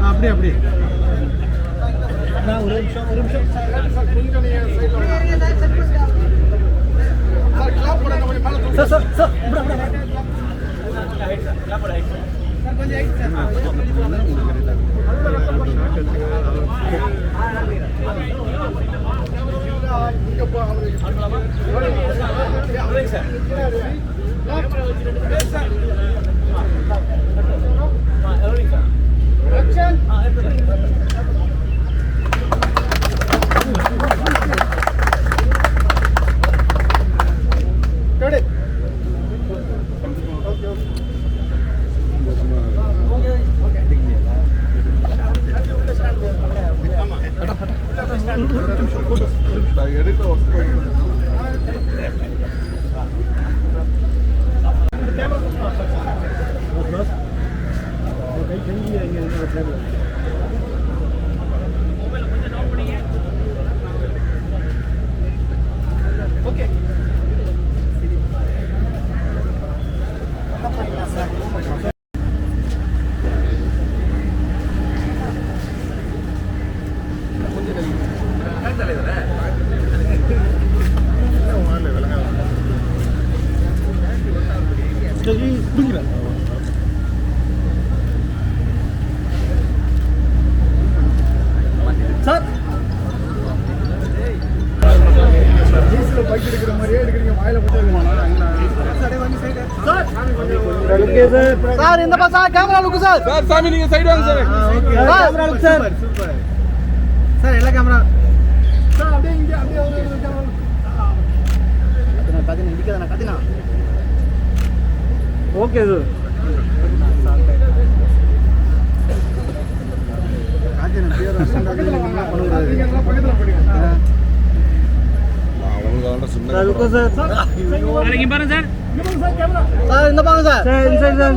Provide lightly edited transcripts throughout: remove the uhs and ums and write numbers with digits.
அப்படி அப்படி சார் இந்த பக்கம் sir camera look sir sir சாமி நீங்க சைடு வாங்க sir okay camera look sir super sir எல்லா கேமரா சார் அப்படியே இங்க அப்படியே ஒரு கேமரா கதினா இடிக்காதனா கதினா ஓகே சார் கதினா பேர் கதினா பண்ணுங்க நீங்க எல்லாம் பக்கத்துல படிங்க சார் லுக் சார் சார் இங்க பாருங்க சார் சார் இந்த பாருங்க sir sir inside sir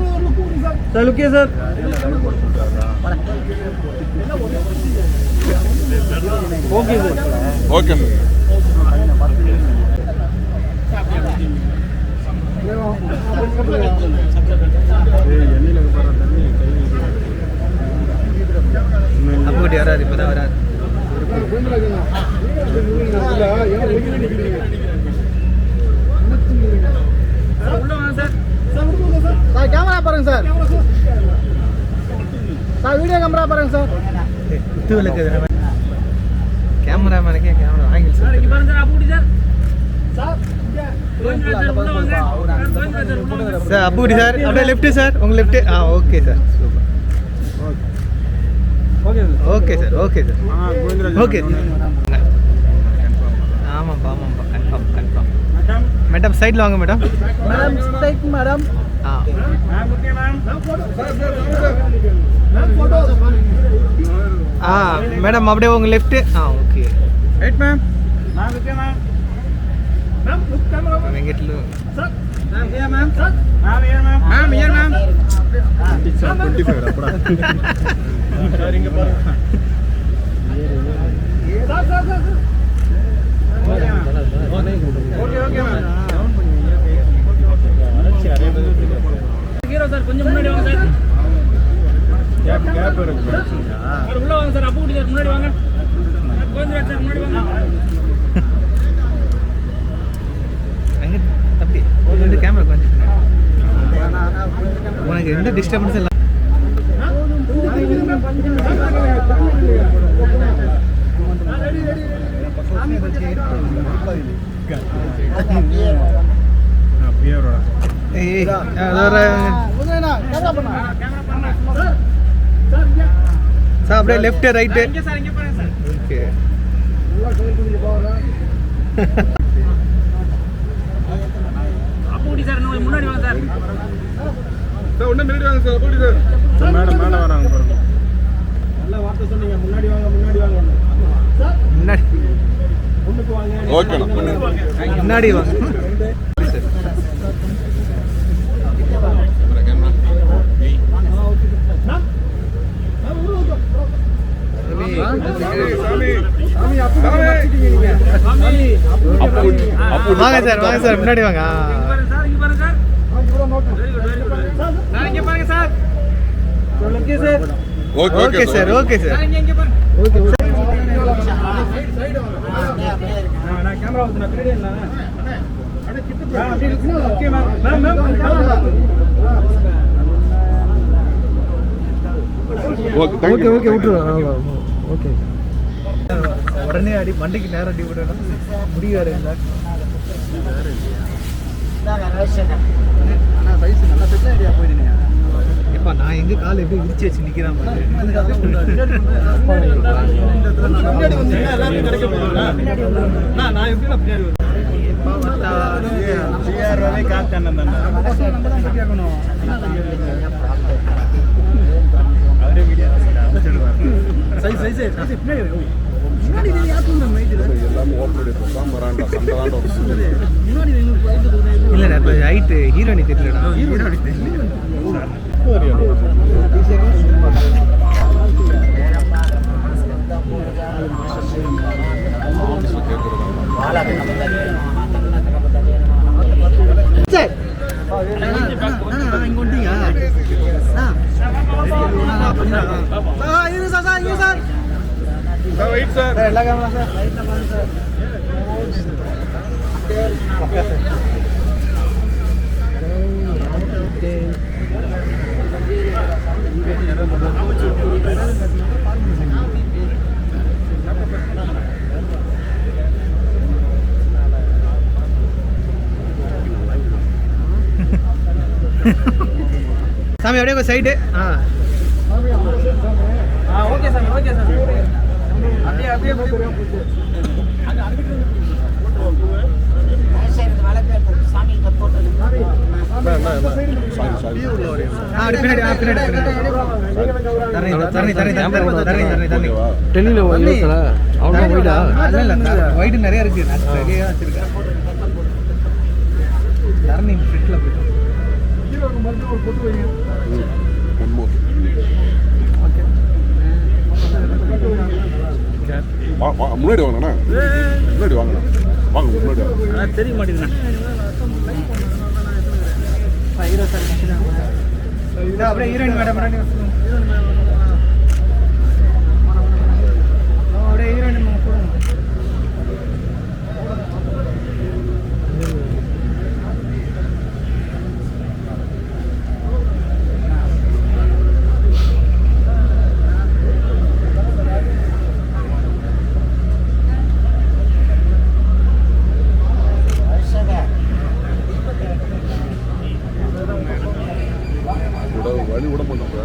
sir look sir okay sir okay அப்படி வராது இப்பதான் வராது சார் கேமரா பாருங்க சார் சார் வீடியோ கேமரா பாருங்க சார் கேமரா மேனக்கே கேமரா ஆங்கிள் சார் இங்க பாருங்க சார் அப்படி சார் சார் அப்படி சார் அப்படியே லெஃப்ட் சார் உங்க left okay sir super okay sir okay sir okay ஆமாப்பா ஆமாப்பா கன்ஃபார்ம் கன்ஃபார்ம் மேடம் சைடில் வாங்க madam madam side madam madam அப்படியே உங்கள் லெஃப்ட்டு ஓகே ரைட் மேம் வெங்கட்லு ma'am here ma'am ma'am here ma'am 25 அப்படா சார் இங்க பாருங்க sir okay okay ma'am down பண்ணுங்க ஹீரோ சார் கொஞ்சம் முன்னாடி வாங்க சார் கேப் இருக்கு சார் உள்ள வாங்க சார் அப்படி சார் முன்னாடி வாங்க கொஞ்சம் சார் முன்னாடி வாங்க அங்க தப்பி இந்த கேமரா கொஞ்சம் உனக்கு எந்த டிஸ்டர்பன்ஸ் இல்ல சார் அப்படியே லெஃப்ட் ரைட் ஓகே அப்படி சார் முன்னாடி வாங்க சார் சார் ஒண்ணே முன்னாடி வாங்க சார் அப்படி சார் மேடம் மேடம் வராங்க பாருங்க நல்ல வார்த்தை சொன்னீங்க முன்னாடி வாங்க ஓகேண்ணா. முன்னாடி வாங்க. வாங்க சார், வாங்க சார், முன்னாடி வாங்க. Okay sir, okay sir. Okay okay விட்டுருவோம். ஓகே உடனே அடி மண்டைக்கு நேரம் அடி விடணும். முடிவாரு இல்லை எப்பா நான் எங்க காலை எப்படி விரிச்சு வச்சு நிக்கிறேன் இல்ல ஹைட் ஹீரோனி தெரியலடா. ஹீரோனி தெரியல. சாமி அப்படியே சைடு. ஓகே சாமி, ஓகே சாமி. அப்படியே அப்படியே ஒயிட் நிறைய இருக்கு. முன்னாடி வாங்கண்ணா, முன்னாடி வாங்கண்ணா, வாங்க முன்னாடி வாங்க. தெரிய மாட்டேங்குதுண்ணா. அப்படியே ஹீரோயின் மேடம் அப்படியே ஹீரோயின் வழி விட மாட்டாங்க.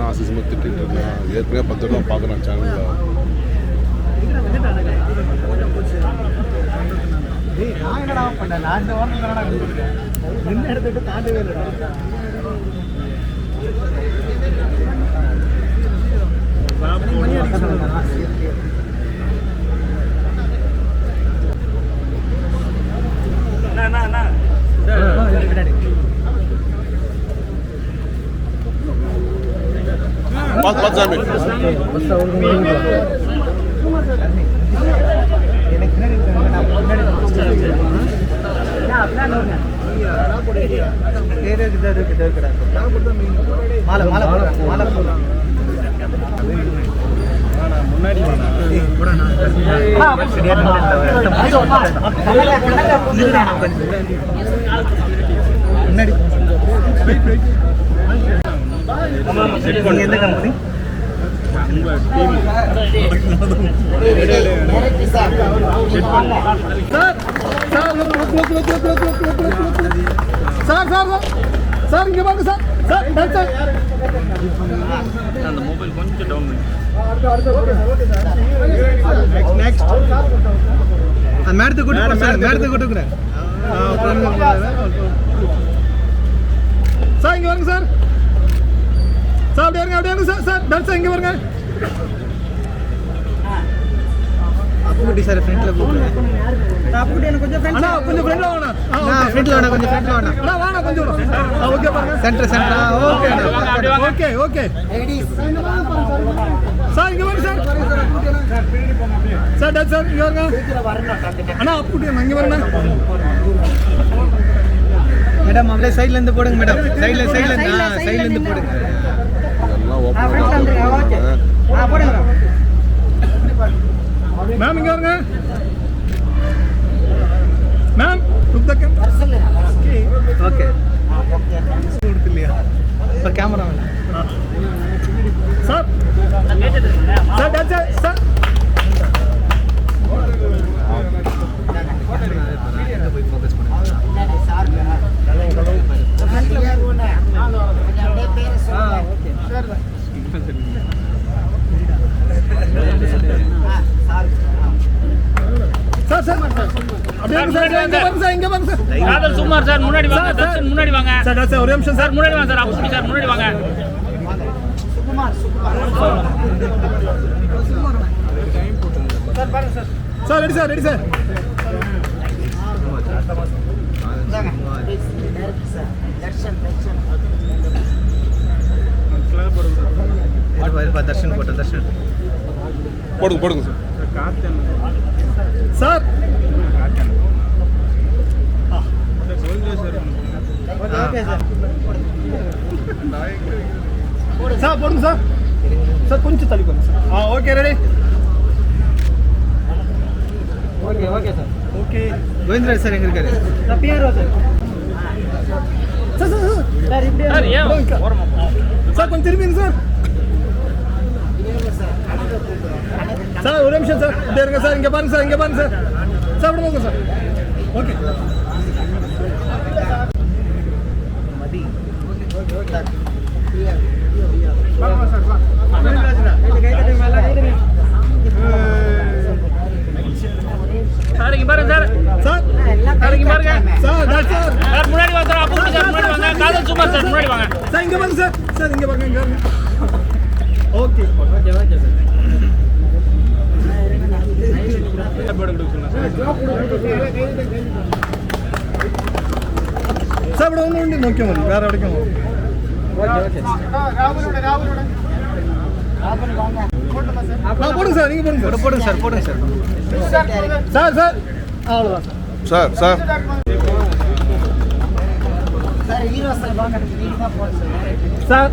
ஆசிசமாக திட்டிட்டு இருக்கேன். ஏற்கனவே 10 ரூபா பார்க்குறேன் சேனலில். நான் என்னடா பண்ணேன்? நான் இந்த வாரம் தானடா கொடுத்துருக்கேன். நின்று எடுத்துட்டு தாண்டவே இல்லைடா. எந்த கம்பெனி? சார் இங்க வாங்க சார். சார் டன் சார் அந்த மொபைல் கொஞ்சம் டவுன் பண்ணி நெக்ஸ்ட் அந்த மேடத்தை கூட்டு சார் இங்க வாங்க சார் சார் அப்படியே வாங்க சார் சார் டன் சார் இங்க வாங்க அப்படி சார் ஃப்ரண்ட்ல கூப்பிடுங்க அப்படி எனக்கு கொஞ்சம் ஃப்ரெண்ட் அண்ணா கொஞ்சம் ஃப்ரெண்ட்ல வாங்க ஃப்ரெண்ட்ல வாங்க கொஞ்சம் ஃப்ரெண்ட்ல வாங்க அண்ணா வாங்க கொஞ்சம் ஓகே பாருங்க சென்டர் ஓகே ஓகே சார் இங்க வாங்க சார் சார் டன் சார் இங்க வாங்க அண்ணா அப்படி இங்க வாங்க மேடம் அப்படியே சைடுல இருந்து போடுங்க மேடம் சைடுல இருந்து போடுங்க எல்லாம் ஓப்பன் போடுங்க மேம் இங்க வாங்க மேம் லுக் த ஓகே கொடுத்தில்லையா இப்ப camera sir sir doctor sir போய் ஃபோக்கஸ் சார் சார் அப்படியே இங்க வாங்க சார் காதல் சுமார் சார் முன்னாடி வாங்க தர்ஷன் முன்னாடி வாங்க சார் சார் ஒரே நிமிஷம் சார் முன்னாடி வாங்க சார் அப்படி சார் முன்னாடி வாங்க சார் ரெடி சார் தர்ஷன் போடுங்க சார் சார் போடுங்க சார் கொஞ்சம் தள்ளி போடுங்க sir okay ready okay sir okay Govindaraj sir எங்க இருக்காரு பிஆர்ஓ சார் சார் இப்படி சார் கொஞ்சம் திரும்பிங்க சார் சார் ஒரு நிமிஷம் சார் இப்படி இருங்க சார் இங்க பாருங்க சார் சார் விடுங்க சார் ஓகே சார் இங்க பாருங்க சார் இங்க பாருங்க சார் முன்னாடி வாங்க சார் அப்படி சார் முன்னாடி வாங்க காதல் சுமார் சார் முன்னாடி வாங்க சார் இங்க பாருங்க சார் இங்க பாருங்க ஓகே சார் ഇവിടെ ഒന്നുണ്ട് നോക്കിയാൽ മതി വേറെ എവിടേക്കും போடுங்க சார் நீங்க போடுங்க சார் சார் அவ்வளோதான் sir sir sir sir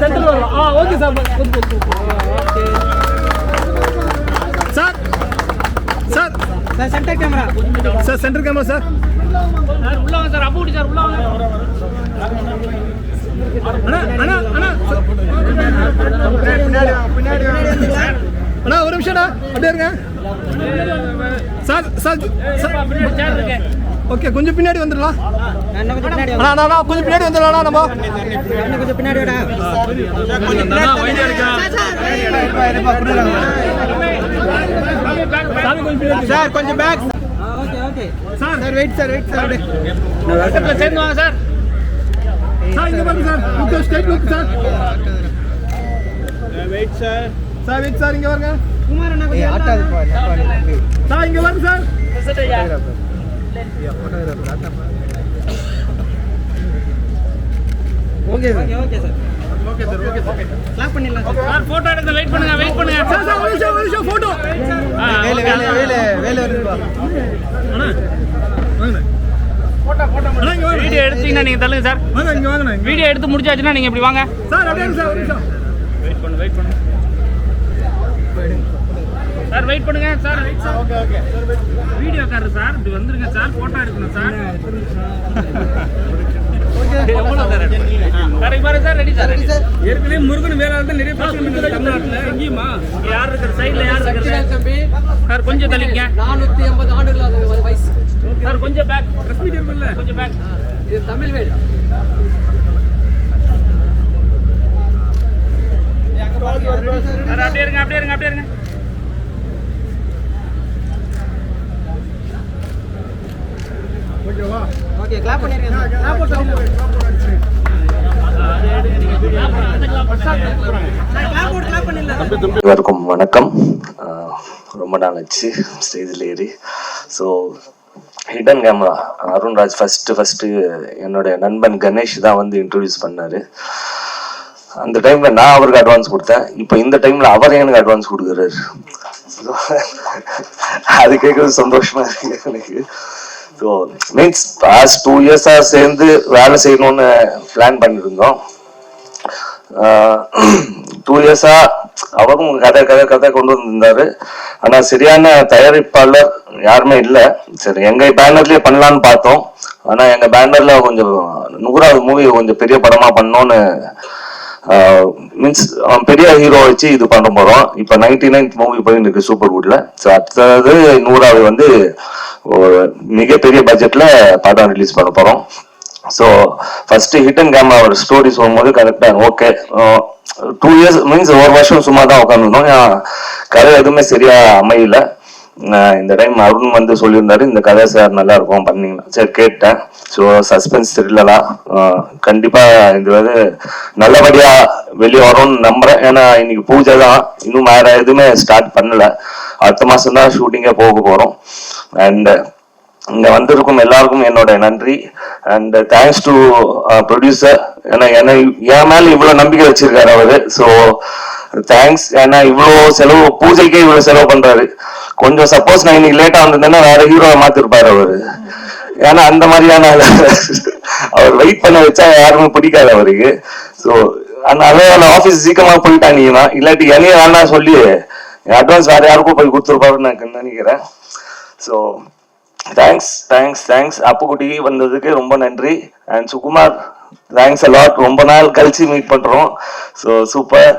centre வரலாம் okay sir sir sir sir centre camera sir உள்ள வாங்க சார் அப்படி சார் உள்ள வாங்க அண்ணா ஒரு நிமிஷம்டா அப்படியே இருங்க சார் சேர் இருக்கு ஓகே கொஞ்சம் பின்னாடி வந்துடலாம் அண்ணா கொஞ்சம் பின்னாடி வந்துடலாம் நம்ம கொஞ்சம் பின்னாடி சார் கொஞ்சம் back okay sir wait sir சேர்ந்து வாங்க சார் இங்க பாருங்க sir look straight look sir wait sir இங்க பாருங்க குமார் அண்ணா கொஞ்சம் ஆட்டாது சார் இங்க பாருங்க சார் ஓகே சார் கிளாப் பண்ணிடலாம் சார் போட்டோ எடுங்க வெயிட் பண்ணுங்க சார் ஒரு நிமிஷம் போட்டோ வேலை வருது அண்ணா வாங்க வீடியோ எடுத்தீங்கன்னா நீங்க தள்ளுங்க சார் இங்க வாங்க வீடியோ எடுத்து முடிச்சாச்சுன்னா நீங்க இப்படி வாங்க சார் அப்படியே சார் ஒரு நிமிஷம் வெயிட் பண்ணுங்க சார் வெயிட் பண்ணுங்க சார் ஓகே வீடியோ காரர் சார் இப்படி வந்துருங்க சார் போட்டோ எடுக்கணும் சார் எவ்வளவு சார் பாருங்க சார் ரெடி சார் ஏற்கனவே முருகன் வேலை தான் நிறைய பிரச்சனை தமிழ்நாட்டில் எங்கேயுமா யார் இருக்கிற சைடில் யார் இருக்கிற தம்பி சார் கொஞ்சம் தள்ளிங்க 480 ஆண்டுகள் வயசு சார் கொஞ்சம் பேக் பிரஸ் மீட் இருக்குல்ல கொஞ்சம் பேக் இது தமிழ் வேல் சார் அப்படியே இருங்க அப்படியே இருங்க அப்படியே இருங்க. ஓகே கிளாப் பண்ணிருக்கேன் சார். கிளாப் போட்டு எல்லாருக்கும் வணக்கம். ரொம்ப நாள் ஆச்சு ஸ்டேஜில் ஏறி. So hidden camera Arunraj first என்னுடைய நண்பன் கணேஷ் தான் வந்து இன்ட்ரடியூஸ் பண்ணார். அந்த டைமில் நான் அவருக்கு அட்வான்ஸ் கொடுத்தேன். இப்போ இந்த டைமில் அவர் எனக்கு அட்வான்ஸ் கொடுக்குறாரு. அது கேட்குறது சந்தோஷமா இருக்கு எனக்கு. ஸோ மீன்ஸ் பாஸ்ட் 2 இயர்ஸாக சேர்ந்து வேலை செய்யணும்னு பிளான் பண்ணியிருந்தோம். 2 இயர்ஸா அவரும் கதை கொண்டு வந்திருந்தாரு. ஆனா சரியான தயாரிப்பாளர் யாருமே இல்லை. சரி எங்க பேனர்லயே பண்ணலான்னு பார்த்தோம். ஆனா எங்க பேனர்ல கொஞ்சம் 100வது மூவி கொஞ்சம் பெரிய படமா பண்ணோன்னு மீன்ஸ் பெரிய ஹீரோ வச்சு இது பண்ண போறோம். இப்ப 99th மூவி போயிட்டு இருக்கு சூப்பர்வுட்ல. ஸோ அடுத்தது 100வது வந்து மிகப்பெரிய பட்ஜெட்ல படம் ரிலீஸ் பண்ண போறோம். ஸோ ஃபர்ஸ்ட் ஹிடன் கேமரா ஒரு ஸ்டோரி சொல்லும்போது கரெக்டாக ஓகே 2 இயர்ஸ் மீன்ஸ் 1 வருஷம் சும்மா தான் உட்காந்துருந்தோம். கதை எதுவுமே சரியா அமையல. இந்த டைம் அருண் வந்து சொல்லியிருந்தாரு இந்த கதை சார் நல்லா இருக்கும் பண்ணீங்கன்னா சரி கேட்டேன். ஸோ சஸ்பென்ஸ் த்ரில்லரா கண்டிப்பா இது வந்து நல்லபடியா வெளியே வரும்னு நம்புறேன். ஏன்னா இன்னைக்கு பூஜை தான், இன்னும் வேற எதுவுமே ஸ்டார்ட் பண்ணல. அடுத்த மாசம் தான் ஷூட்டிங்கே போக போறோம். அண்ட் இங்க வந்திருக்கும் எல்லாருக்கும் என்னோட நன்றி. And thanks to producer. ஏன்னா என் மேல இவ்வளவு நம்பிக்கை வச்சிருக்காரு அவரு. So thanks. ஏன்னா இவ்வளவு செலவு பூஜைக்கே இவ்வளவு செலவு பண்றாரு. கொஞ்சம் சப்போஸ் நான் இன்னைக்கு லேட்டா வந்திருந்தேன்னா வேற ஹீரோவை மாத்திருப்பாரு அவரு. ஏன்னா அந்த மாதிரியான அவர் வெயிட் பண்ண வச்சா யாருமே பிடிக்காது அவருக்கு. ஸோ அதனால ஆஃபீஸ் சீக்கிரமா போயிட்டாங்கன்னா இல்லாட்டி என்னைய வேணா சொல்லி அட்வான்ஸ் வேற யாருக்கும் போய் கொடுத்துருப்பாருன்னு நான் நினைக்கிறேன். ஸோ தேங்க்ஸ் அப்புக்குட்டி வந்ததுக்கு ரொம்ப நன்றி. And Sukumar thanks a lot. ரொம்ப நாள் கழிச்சு மீட் பண்றோம். So super.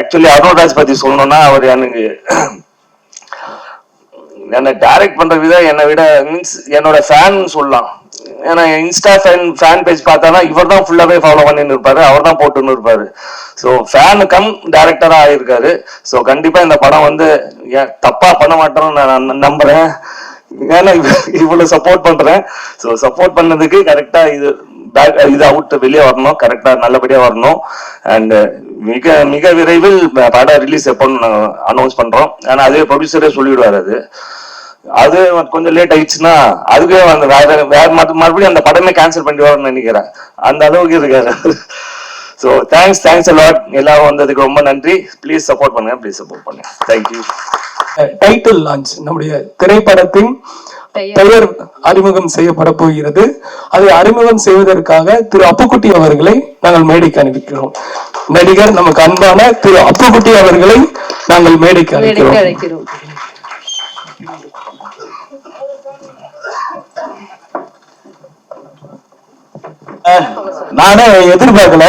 ஆக்சுவலி அருண்ராஜ் பத்தி சொல்லணும்னா அவர் எனக்கு என்னை டைரக்ட் பண்ற விதம் என்னை விட மீன்ஸ் என்னோட ஃபேன் சொல்லலாம். ஏன்னா இன்ஸ்டா ஃபேன் பேஜ் பார்த்தானா இவர் தான் ஃபுல்லாவே ஃபாலோ பண்ணிட்டு இருப்பாரு, அவர் தான் போட்டுன்னு இருப்பாரு. ஸோ ஃபேனு கம் டைரக்டரா ஆயிருக்காரு. ஸோ கண்டிப்பா இந்த படம் வந்து தப்பா பண்ண மாட்டோம்னு நான் நம்புறேன். ஏன்னா இவ்வளவு சப்போர்ட் பண்றேன். ஸோ சப்போர்ட் பண்ணதுக்கு கரெக்டா இது அவுட் வெளியே வரணும், கரெக்டா நல்லபடியா வரணும். அண்ட் மிக விரைவில் படம் ரிலீஸ் எப்போன்னு அனௌன்ஸ் பண்றோம். ஏன்னா அதே ப்ரொடியூசரே சொல்லிவிடுவாரு. அது கொஞ்சம் லேட் ஆயிடுச்சுன்னா அதுவே அந்த வேற மறுபடியும் அந்த படமே கேன்சல் பண்ணிடுவாருன்னு நினைக்கிறேன். அந்த அளவுக்கு இருக்காரு. So thanks a lot. எல்லாரும் வந்ததுக்கு ரொம்ப நன்றி. ப்ளீஸ் சப்போர்ட் பண்ணுங்க, ப்ளீஸ் சப்போர்ட் பண்ணுங்க. தேங்க்யூ. டைட்டில் லான்ச் நம்முடைய திரைப்படத்தின் பெயர் அறிமுகம் செய்யப்பட போகிறது. அதை அறிமுகம் செய்வதற்காக திரு அப்புக்குட்டி அவர்களை நாங்கள் மேடைக்கு அனுப்பிக்கிறோம். நடிகர் நமக்கு அன்பான திரு அப்புக்குட்டி அவர்களை நாங்கள் மேடைக்கு அழைக்கிறோம். நானே எதிர்பார்க்கல.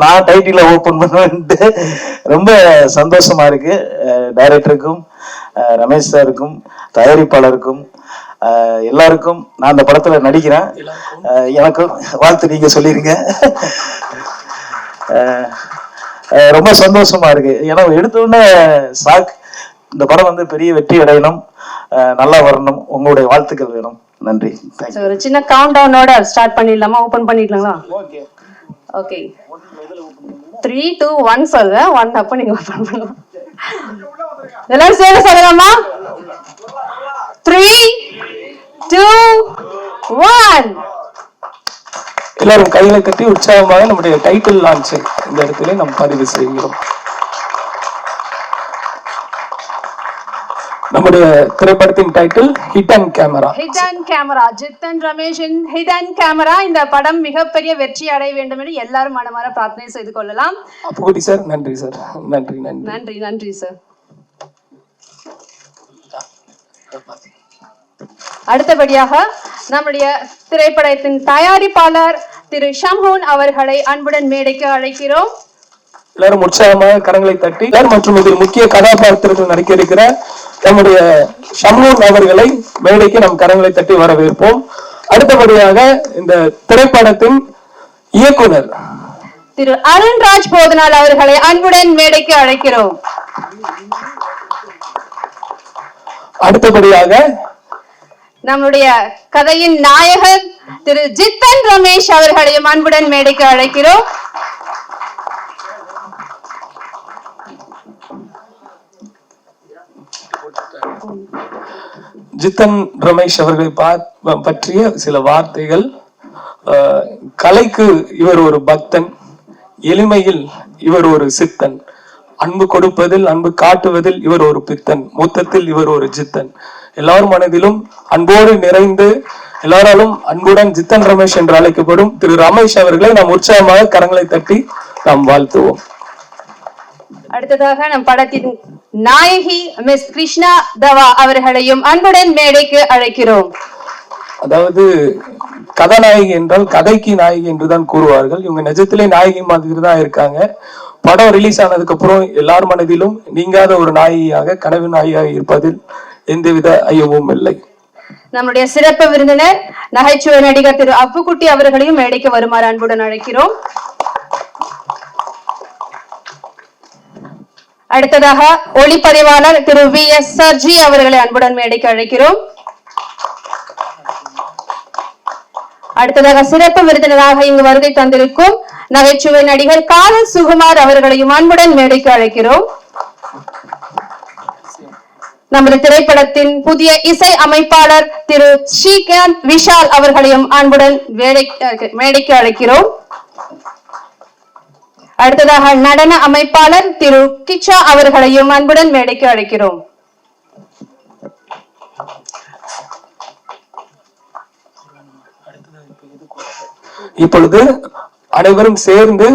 நான் டைட்டில ஓபன் பண்ணுவேன்ட்டு ரொம்ப சந்தோஷமா இருக்கு. டைரக்டருக்கும் ரமேஷ் சாருக்கும் தயாரிப்பாளருக்கும் எல்லாருக்கும் நான் அந்த படத்துல நடிக்கிறேன். எனக்கும் வாழ்த்து நீங்க சொல்லிருங்க. ரொம்ப சந்தோஷமா இருக்கு. ஏன்னா எடுத்த உடனே சாக் இந்த படம் வந்து பெரிய வெற்றி அடையணும், நல்லா வரணும். உங்களுடைய வாழ்த்துக்கள் வேணும். நன்றி. ஒரு சின்ன கவுண்ட் டவுனோட ஸ்டார்ட் பண்ணிடலாமா? ஓபன் பண்ணிடலாங்களா? ஓகே 3 2 1 சொல்றேன். 1 அப்ப நீங்க ஓபன் பண்ணலாம். எல்லாரும் சேர்ந்து சொல்லலாமா? 3 2 1. எல்லாரும் கைகளை தட்டி உற்சாகமாக நம்முடைய டைட்டில் லான்ச் இந்த இடத்துல நாம் பதிவு செய்கிறோம். நம்முடைய திரைப்படத்தின் டைட்டில் ஹிடன் கேமரா. ஜித்தன் ரமேஷின் ஹிடன் கேமரா. இந்த படம் மிகப்பெரிய வெற்றி அடைய வேண்டும் என்று எல்லாரும் மனமாற பிரார்த்தனை செய்து கொள்ளலாம். அப்புக்குட்டி சார் நன்றி சார். நன்றி சார். அடுத்தபடியாக நம்முடைய திரைப்படத்தின் தயாரிப்பாளர் திரு ஷம்ஹூன் அவர்களை அன்புடன் மேடைக்கு அழைக்கிறோம். எல்லாரும் உற்சாகமாக கரங்களை தட்டி மற்றும் இதில் முக்கிய கதாபாத்திரத்தில் நடிக்க இருக்கிற நம்முடைய ஷம்முன் அவர்களை மேடைக்கு நம் கரங்களை தட்டி வரவேற்போம். அடுத்தபடியாக இந்த திரைப்படத்தின் இயக்குனர் திரு அருண்ராஜ் போதனால் அவர்களை அன்புடன் மேடைக்கு அழைக்கிறோம். அடுத்தபடியாக நம்முடைய கதையின் நாயகர் திரு ஜித்தன் ரமேஷ் அவர்களையும் அன்புடன் மேடைக்கு அழைக்கிறோம். ஜித்தன் ரமேஷ் அவர்களை பற்றிய சில வார்த்தைகள். கலைக்கு இவர் ஒரு பக்தன், எளிமையில் இவர் ஒரு சித்தன், அன்பு கொடுப்பதில் அன்பு காட்டுவதில் இவர் ஒரு பித்தன், மொத்தத்தில் இவர் ஒரு ஜித்தன். எல்லாரும் மனதிலும் அன்போடு நிறைந்து எல்லாராலும் அன்புடன் ஜித்தன் ரமேஷ் என்று அழைக்கப்படும் திரு ரமேஷ் அவர்களை நாம் உற்சாகமாக கரங்களை தட்டி நாம் வாழ்த்துவோம். அடுத்ததாக நம் படத்தின் நாயகி மிஸ் கிருஷ்ணா தவா அவர்களையும் அன்புடன் மேடைக்கு அழைக்கிறோம். அதாவது கதாநாயகி என்றால் கதைக்கு நாயகி என்றுதான் கூறுவார்கள். இவங்க நிஜத்திலே நாயகி மாதிரி தான் இருக்காங்க. படம் ரிலீஸ் ஆனதுக்கு அப்புறம் எல்லார் மனதிலும் நீங்காத ஒரு நாயகியாக, கனவு நாயகியாக இருப்பதில் எந்தவித ஐயமும் இல்லை. நம்முடைய சிறப்பு விருந்தினர் நகைச்சுவை நடிகர் திரு அப்புக்குட்டி அவர்களையும் மேடைக்கு வருமாறு அன்புடன் அழைக்கிறோம். அடுத்ததாக ஒளிப்பதிவாளர் திரு VS சர்ஜி அவர்களை அன்புடன் மேடைக்கு அழைக்கிறோம். அடுத்ததாக சிறப்பு விருந்தினராக இங்கு வருகை தந்திருக்கும் நகைச்சுவை நடிகர் காதல் சுகுமார் அவர்களையும் அன்புடன் மேடைக்கு அழைக்கிறோம். நமது திரைப்படத்தின் புதிய இசை அமைப்பாளர் திரு ஸ்ரீகாந்த் விஷால் அவர்களையும் அன்புடன் மேடைக்கு அழைக்கிறோம். அடுத்ததாக நடன அமைப்பாளர் திரு கிச்சா அவர்களையும் அன்புடன் மேடைக்கு அழைக்கிறோம். இப்பொழுது அனைவரும் சேர்ந்து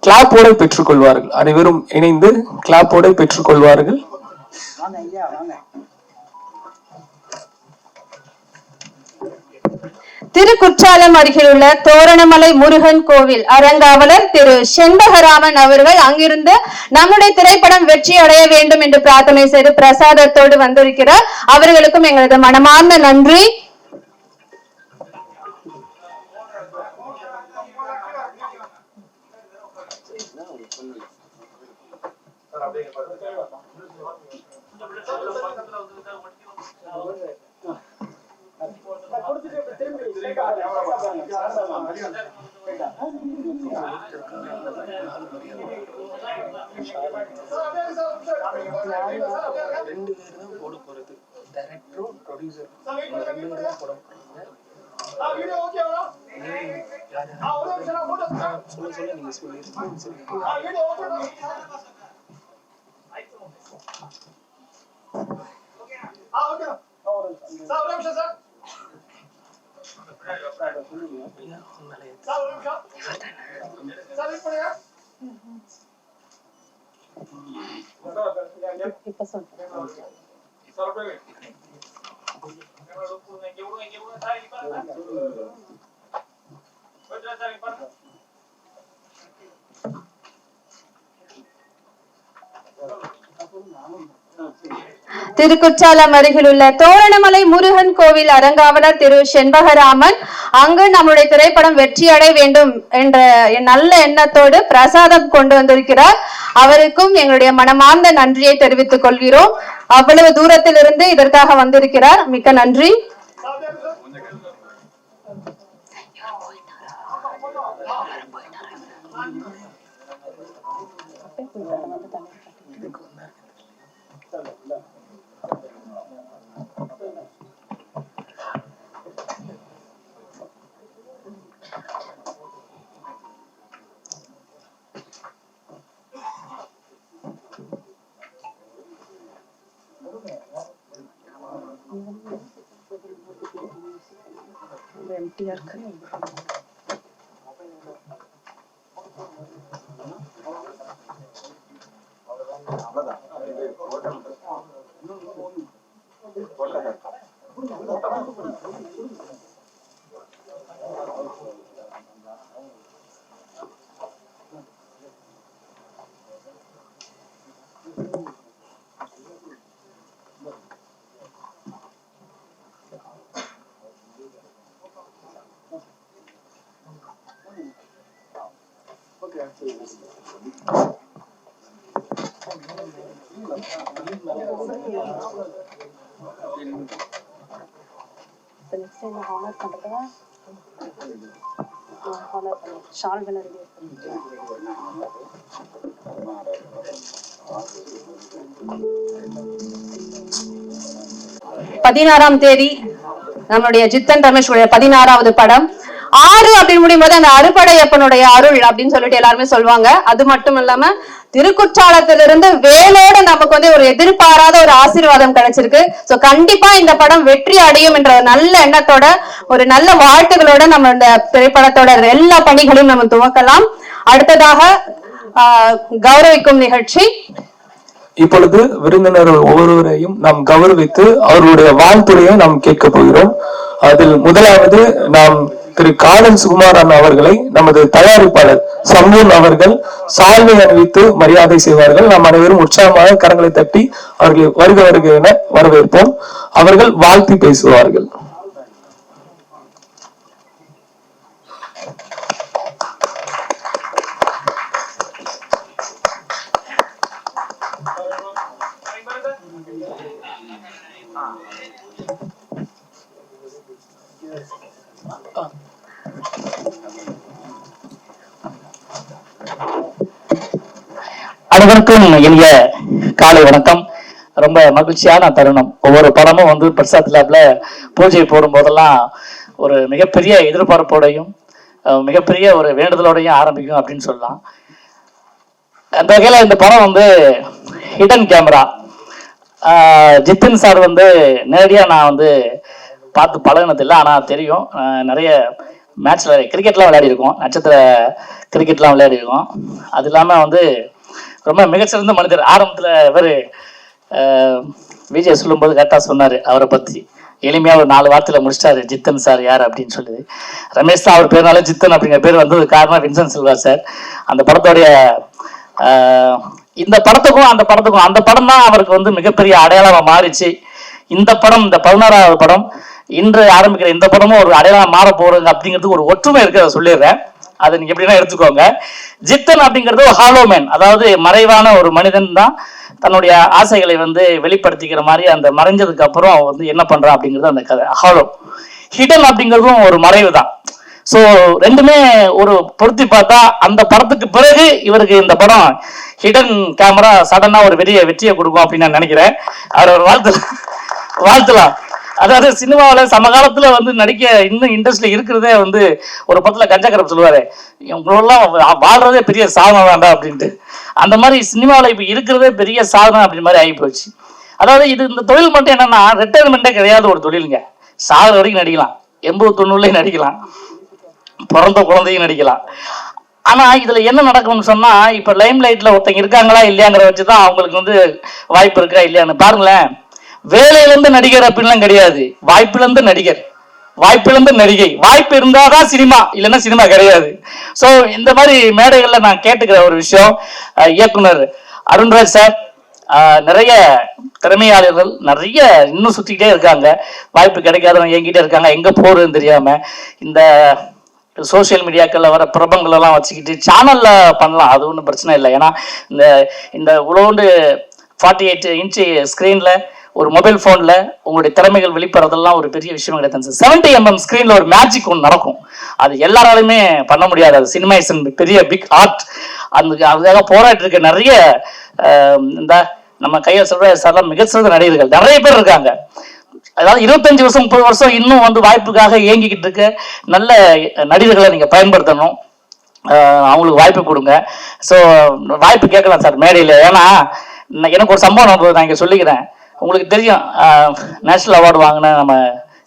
கிளாப்போட பெற்றுக் கொள்வார்கள். அனைவரும் இணைந்து கிளாப்போட பெற்றுக் கொள்வார்கள். திருக்குற்றாலம் அருகில் உள்ள தோரணமலை முருகன் கோவில் அரங்காவலர் திரு செண்பகராமன் அவர்கள் அங்கிருந்து நம்முடைய திரைப்படம் வெற்றி அடைய வேண்டும் என்று பிரார்த்தனை செய்து பிரசாதத்தோடு வந்திருக்கிறார். அவர்களுக்கும் எங்களது மனமார்ந்த நன்றி. திருக்குற்றாலம் அருகில் உள்ள தோரணமலை முருகன் கோவில் அரங்காவலர் திரு செண்பகராமன் அங்கு நம்முடைய திரைப்படம் வெற்றி அடைய வேண்டும் என்ற நல்ல எண்ணத்தோடு பிரசாதம் கொண்டு வந்திருக்கிறார். அவருக்கும் எங்களுடைய மனமார்ந்த நன்றியை தெரிவித்துக் கொள்கிறோம். அவ்வளவு தூரத்தில் இருந்து இதற்காக வந்திருக்கிறார். மிக்க நன்றி. பதினாறாம் தேதி நம்மளுடைய ஜித்தன் ரமேஷுடைய 16வது படம். 6 அப்படின்னு முடியும் போது அந்த அறுபடையப்பனுடைய அருள் அப்படின்னு சொல்லிட்டு எல்லாருமே சொல்லுவாங்க. அது மட்டும் இல்லாம திருக்குற்றாலத்திலிருந்து வேலோட நமக்கு வந்து ஒரு எதிர்பாராத ஒரு ஆசீர்வாதம் கிடைச்சிருக்கு. சோ கண்டிப்பா இந்த படம் வெற்றி அடையும் என்ற நல்ல எண்ணத்தோட ஒரு நல்ல வாழ்த்துகளோட நம்ம இந்த திரைப்படத்தோட எல்லா பணிகளையும் நம்ம துவக்கலாம். அடுத்ததாக கௌரவிக்கும் நிகழ்ச்சி. இப்பொழுது விருந்தினர் ஒவ்வொருவரையும் நாம் கௌரவித்து அவர்களுடைய வாழ்த்துறையை நாம் கேட்க போகிறோம். அதில் முதலாவது நாம் திரு காதன் சுகுமாரன் அவர்களை நமது தயாரிப்பாளர் சம்பூன் அவர்கள் சால்வை அணிவித்து மரியாதை செய்வார்கள். நாம் அனைவரும் உற்சாகமாக கரங்களை தட்டி அவர்களை வருக வருக என வரவேற்போம். அவர்கள் வாழ்த்தி பேசுவார்கள். அனைவருக்கும் இனிய காலை வணக்கம். ரொம்ப மகிழ்ச்சியான தருணம். ஒவ்வொரு படமும் வந்து பிரசாத் லேப்ல பூஜை போடும் போதெல்லாம் ஒரு மிகப்பெரிய எதிர்பார்ப்போடையும் மிகப்பெரிய ஒரு வேண்டுதலோடையும் ஆரம்பிக்கும் அப்படின்னு சொல்லலாம். அந்த வகையில இந்த படம் வந்து ஹிடன் கேமரா. ஜித்தின் சார் வந்து நேரடியாக நான் வந்து பார்த்து பழகினதில்லை, ஆனால் தெரியும். நிறைய மேட்ச்ல கிரிக்கெட்லாம் விளையாடி இருக்கோம், நட்சத்திர கிரிக்கெட்லாம் விளையாடி இருக்கோம். அது இல்லாமல் வந்து ரொம்ப மிகச்சிறந்த மனிதர். ஆரம்பத்தில் இவர் விஜய் சொல்லும்போது கரெக்டாக சொன்னார் அவரை பற்றி. எளிமையாக ஒரு 4 வார்த்தையில் முடிச்சிட்டாரு ஜித்தன் சார் யார் அப்படின்னு சொல்லுது. ரமேஷ் தான் அவர் பேர்னால ஜித்தன் அப்படிங்கிற பேர் வந்தது காரணம் வின்சென்ட் சில்வா சார். அந்த படத்தோடைய இந்த படத்துக்கும் அந்த படம் தான் அவருக்கு வந்து மிகப்பெரிய அடையாளமாக மாறிச்சு. இந்த படம், இந்த 16வது படம், இன்று ஆரம்பிக்கிற இந்த படமும் ஒரு அடையாளம் மாற போறதுங்க அப்படிங்கிறதுக்கு ஒரு ஒற்றுமை இருக்கு. அதை சொல்லிடுறேன், அதை நீங்க எப்படின்னா எடுத்துக்கோங்க. ஜித்தன் அப்படிங்கிறது ஒரு ஹாலோமேன், அதாவது மறைவான ஒரு மனிதன் தான் தன்னுடைய ஆசைகளை வந்து வெளிப்படுத்திக்கிற மாதிரி அந்த மறைஞ்சதுக்கு அப்புறம் வந்து என்ன பண்றான் அப்படிங்கிறது அந்த கதை. ஹாலோ. ஹிடன் அப்படிங்கிறதும் ஒரு மறைவு தான். ஸோ ரெண்டுமே ஒரு பொருத்தி பார்த்தா அந்த படத்துக்கு பிறகு இவருக்கு இந்த படம் ஹிடன் கேமரா சடனா ஒரு வெற்றியை கொடுக்கும் அப்படின்னு நான் நினைக்கிறேன். அவர் ஒரு வாழ்த்துலாம். அதாவது சினிமாவில் சமகாலத்துல வந்து நடிக்க இன்னும் இண்டஸ்ட்ரியில இருக்கிறதே வந்து ஒரு படத்துல கஞ்சாக்கரப் சொல்லுவாரு, இவங்களெல்லாம் வாழ்றதே பெரிய சாதனை வேண்டாம் அப்படின்ட்டு. அந்த மாதிரி சினிமாவில் இப்ப இருக்கிறதே பெரிய சாதனை அப்படி மாதிரி ஆகி போச்சு. அதாவது இது இந்த தொழில் மட்டும் என்னன்னா ரிட்டையர்மெண்ட்டே கிடையாது ஒரு தொழிலுங்க. சாகர வரைக்கும் நடிக்கலாம், 80-90 நடிக்கலாம், பிறந்த குழந்தையும் நடிக்கலாம். ஆனா இதுல என்ன நடக்கும்னு சொன்னா, இப்ப லைம் லைட்ல ஒருத்தங்க இருக்காங்களா இல்லையாங்கிற வச்சுதான் அவங்களுக்கு வந்து வாய்ப்பு இருக்கா இல்லையான்னு பாருங்களேன். வேலையிலிருந்து நடிகர் அப்படின்லாம் கிடையாது, வாய்ப்பிலிருந்து நடிகர், வாய்ப்பிலிருந்து நடிகை. வாய்ப்பு இருந்தாதான் சினிமா, இல்லைன்னா சினிமா கிடையாது. ஸோ இந்த மாதிரி மேடைகள்ல நான் கேட்டுக்கிற ஒரு விஷயம், இயக்குனர் அருண்ராஜ் சார், நிறைய திறமையாளர்கள் நிறைய இன்னும் சுத்திக்கிட்டே இருக்காங்க, வாய்ப்பு கிடைக்காதவங்க எங்கிட்டே இருக்காங்க, எங்க போறதுன்னு தெரியாம. இந்த சோசியல் மீடியாக்கள்ல வர பிரபங்கள் எல்லாம் வச்சுக்கிட்டு சேனல்ல பண்ணலாம், அது ஒன்றும் பிரச்சனை இல்லை. ஏன்னா இந்த உழவுண்டு 48 இன்ச்சு ஸ்கிரீன்ல ஒரு மொபைல் போன்ல உங்களுடைய திறமைகள் வெளிப்படுறதெல்லாம் ஒரு பெரிய விஷயம் கிடையாது. 70mm ஸ்கிரீன்ல ஒரு மேஜிக் ஒன்று நடக்கும், அது எல்லாராலுமே பண்ண முடியாது. அது சினிமா இஸ் பெரிய பிக் ஆர்ட். அதுக்காக போராட்டு இருக்க நிறைய இந்த நம்ம கையில் சொல்ற சார்லாம் மிகச்சிறந்த நடிகர்கள் நிறைய பேர் இருக்காங்க. அதாவது 25 வருஷம் 30 வருஷம் இன்னும் வந்து வாய்ப்புக்காக இயங்கிக்கிட்டு இருக்க நல்ல நடிகர்களை நீங்க பயன்படுத்தணும், அவங்களுக்கு வாய்ப்பு கொடுங்க. ஸோ வாய்ப்பு கேட்கலாம் சார் மேடையில். ஏன்னா எனக்கு ஒரு சம்பவம் நான் இங்கே சொல்லிக்கிறேன். உங்களுக்கு தெரியும், நேஷனல் அவார்டு வாங்கின நம்ம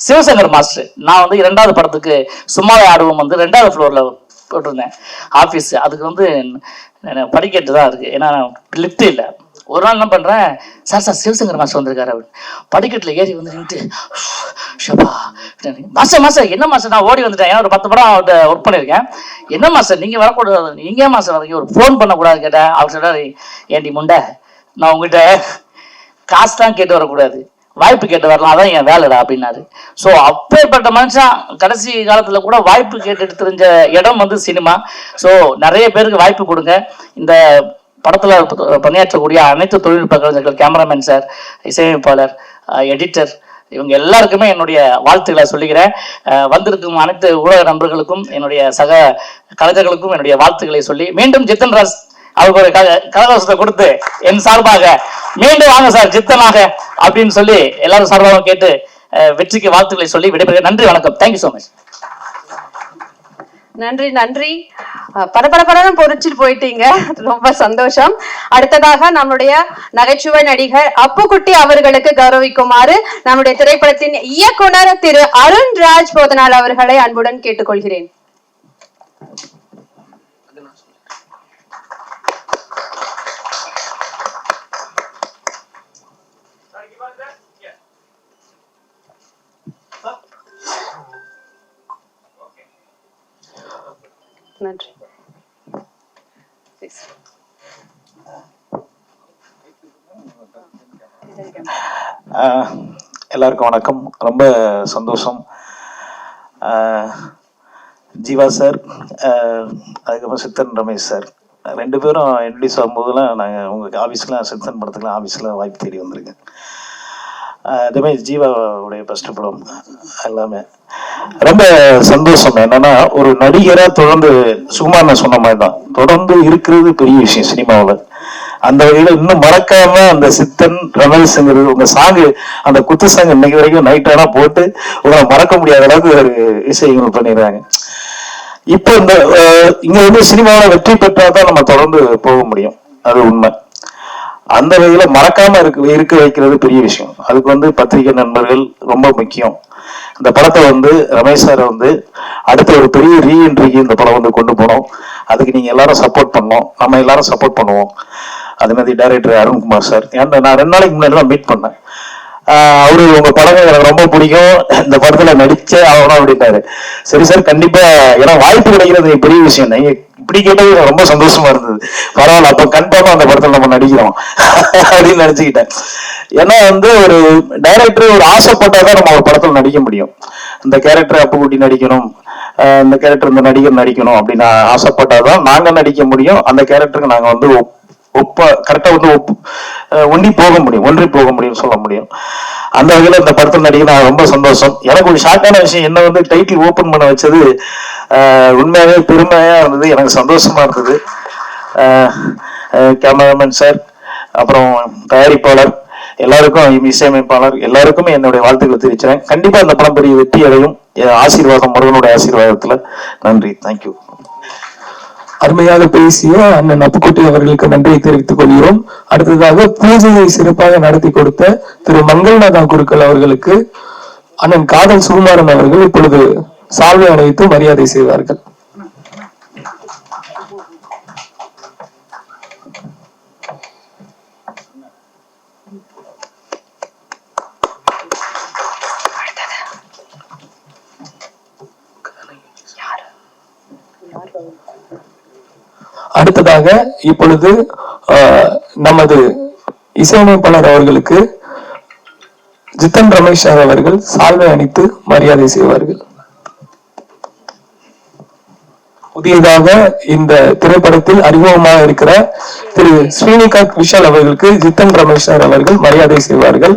சிவசங்கர் மாஸ்டர், நான் வந்து 2வது படத்துக்கு சும்மாவே ஆடுவோம் வந்து 2வது ஃப்ளோர்ல போட்டிருந்தேன் ஆஃபீஸ். அதுக்கு வந்து படிக்கட்டு தான் இருக்கு, ஏன்னா லிஃப்ட் இல்லை. ஒரு நாள் என்ன பண்றேன், சார் சிவசங்கர் மாஸ்டர் வந்திருக்காரு அப்படின்னு படிக்கட்டுல ஏறி வந்து நின்று, ஷபா மாஸ்டர் என்ன மாஸ்டர், நான் ஓடி வந்துட்டேன். ஏன்னா ஒரு 10 படம் அவர்கிட்ட ஒர்க் பண்ணியிருக்கேன். என்ன மாஸ்டர் நீங்க வரக்கூடாது, நீங்க ஏன் மாஸ்டர் வரீங்க, ஒரு ஃபோன் பண்ணக்கூடாது கேட்டேன். அவர் சொல்றாரு, ஏண்டி முண்டை, நான் உங்ககிட்ட காசு தான் கேட்டு வரக்கூடாது, வாய்ப்பு கேட்டு வரலாம், அதான் என் வேலைடா அப்படின்னாரு. ஸோ அப்பேற்பட்ட மனுஷன் கடைசி காலத்தில் கூட வாய்ப்பு கேட்டுட்டு தெரிஞ்ச இடம் வந்து சினிமா. ஸோ நிறைய பேருக்கு வாய்ப்பு கொடுங்க. இந்த படத்தில் பணியாற்றக்கூடிய அனைத்து தொழில்நுட்ப கலைஞர்கள், கேமராமேன் சார், இசையமைப்பாளர், எடிட்டர், இவங்க எல்லாருக்குமே என்னுடைய வாழ்த்துக்களை சொல்லிக்கிறேன். வந்திருக்கும் அனைத்து ஊடக நண்பர்களுக்கும், என்னுடைய சக கலைஞர்களுக்கும் என்னுடைய வாழ்த்துக்களை சொல்லி மீண்டும் ஜித்தன் ராஜ் அவருக்கு ஒரு கலகலசத்தை கொடுத்து என் சார்பாக மீண்டும் வாங்க சார் ஜித்தனாக அப்படின்னு சொல்லி எல்லாரும் சார்பாக கேட்டு வெற்றிக்கு வாழ்த்துக்களை சொல்லி விடைபெறுகிறேன். நன்றி, வணக்கம். Thank you so much. நன்றி நன்றி. பரபரப்பரம் பொறிச்சிட்டு போயிட்டீங்க, ரொம்ப சந்தோஷம். அடுத்ததாக நம்முடைய நகைச்சுவை நடிகர் அப்புக்குட்டி அவர்களுக்கு கௌரவிக்குமாறு நம்முடைய திரைப்படத்தின் இயக்குனர் திரு அருண்ராஜ் போதனால் அவர்களை அன்புடன் கேட்டுக்கொள்கிறேன். நன்றி. எல்லாருக்கும் வணக்கம். ரொம்ப சந்தோஷம். ஜீவா சார், அதுக்கப்புறம் சித்தன் ரமேஷ் சார், 2 பேரும் இன்ட்ரடியூஸ் ஆகும்போதெல்லாம் நாங்கள் உங்கள் ஆஃபீஸ்க்கெலாம், சித்தன் படத்துக்கெலாம் ஆஃபீஸில் வாய்ப்பு தேடி வந்திருக்கேன். அதேமாதிரி ஜீவாவுடைய ஃபஸ்ட்டு படம் எல்லாமே ரொம்ப சந்தோஷம். என்னன்னா, ஒரு நடிகராக தொடர்ந்து சுகுமார் நான் சொன்ன மாதிரி தான் தொடர்ந்து இருக்கிறது பெரிய விஷயம் சினிமாவில். அந்த வகையில் இன்னும் மறக்காம அந்த சித்தன் ரமேஷ்ங்கிறது உங்க சாங்கு, அந்த குத்து சாங் இன்னைக்கு வரைக்கும் நைட் ஆனா போட்டு உங்களை மறக்க முடியாத அளவுக்கு ஒரு விஷயங்கள் பண்ணிடுறாங்க. இப்போ இந்த இங்க வந்து சினிமாவில் வெற்றி பெற்றாதான் நம்ம தொடர்ந்து போக முடியும், அது உண்மை. அந்த வகையில மறக்காம இருக்க வைக்கிறது பெரிய விஷயம். அதுக்கு வந்து பத்திரிகை நண்பர்கள் ரொம்ப முக்கியம். இந்த படத்தை வந்து ரமேஷ் சாரை வந்து அடுத்த ஒரு பெரிய ரீஎன்ட்ரிக்கு இந்த படம் வந்து கொண்டு போனோம். அதுக்கு நீங்க எல்லாரும் சப்போர்ட் பண்ணோம், நம்ம எல்லாரும் சப்போர்ட் பண்ணுவோம். அதே மாதிரி டைரக்டர் அருண்குமார் சார், ஏன்னா நான் 2 நாளைக்கு முன்னாடி தான் மீட் பண்ணேன். அவரு உங்க படங்கள் எனக்கு ரொம்ப பிடிக்கும், இந்த படத்துல நடிச்சே ஆகணும் அப்படின்னாரு. சரி சார், கண்டிப்பா, ஏன்னா வாய்ப்பு கிடைக்கிறது பெரிய விஷயம். நீங்க இப்படி கேட்டது ரொம்ப சந்தோஷமா இருந்தது. பரவாயில்ல, அப்ப கன்ஃபார்மா அந்த படத்துல நம்ம நடிக்கிறோம் அப்படின்னு நினைச்சுக்கிட்டேன். ஏன்னா வந்து ஒரு டைரக்டர் ஒரு ஆசைப்பட்டாதான் நம்ம ஒரு படத்துல நடிக்க முடியும். இந்த கேரக்டர் அப்புக்குட்டி நடிக்கணும், இந்த கேரக்டர் இந்த நடிகர் நடிக்கணும் அப்படின்னு ஆசைப்பட்டாதான் நாங்க நடிக்க முடியும். அந்த கேரக்டருக்கு நாங்க வந்து கரெக்டா வந்து ஒன்றி போக முடியும் சொல்ல முடியும். அந்த வகையில இந்த படத்தில் நடிகை நான் ரொம்ப சந்தோஷம். எனக்கு ஒரு ஷாக்கான விஷயம் என்ன வந்து டைட்டில் ஓபன் பண்ண வச்சது உண்மையாவே பெருமையா இருந்தது, எனக்கு சந்தோஷமா இருந்தது. கேமராமேன் சார், அப்புறம் தயாரிப்பாளர் எல்லாருக்கும், இசையமைப்பாளர் எல்லாருக்குமே என்னுடைய வாழ்த்துக்களை தெரிவிக்கிறேன். கண்டிப்பா இந்த படம் பெரிய வெற்றி அடையும். ஆசீர்வாதம், முருகனுடைய ஆசீர்வாதத்துல. நன்றி, தேங்க்யூ. அருமையாக பேசிய அண்ணன் அப்புக்குட்டி அவர்களுக்கு நன்றியை தெரிவித்துக் கொள்கிறோம். அடுத்ததாக பூஜையை சிறப்பாக நடத்தி கொடுத்த திரு மங்கள்நாதா குருக்கள் அவர்களுக்கு அண்ணன் காதல் சுகுமாரன் அவர்கள் இப்பொழுது சால்வை அணிவித்து மரியாதை செய்வார்கள். அடுத்ததாக இப்பொழுது நமது இசையமைப்பாளர் அவர்களுக்கு ஜித்தன் ரமேஷ் அவர்கள் சால்வை அணித்து மரியாதை செய்வார்கள். புதியதாக இந்த திரைப்படத்தில் அறிமுகமாக இருக்கிற திரு ஸ்ரீனிகாந்த் விஷால் அவர்களுக்கு ஜித்தன் ரமேஷ் அவர்கள் மரியாதை செய்வார்கள்.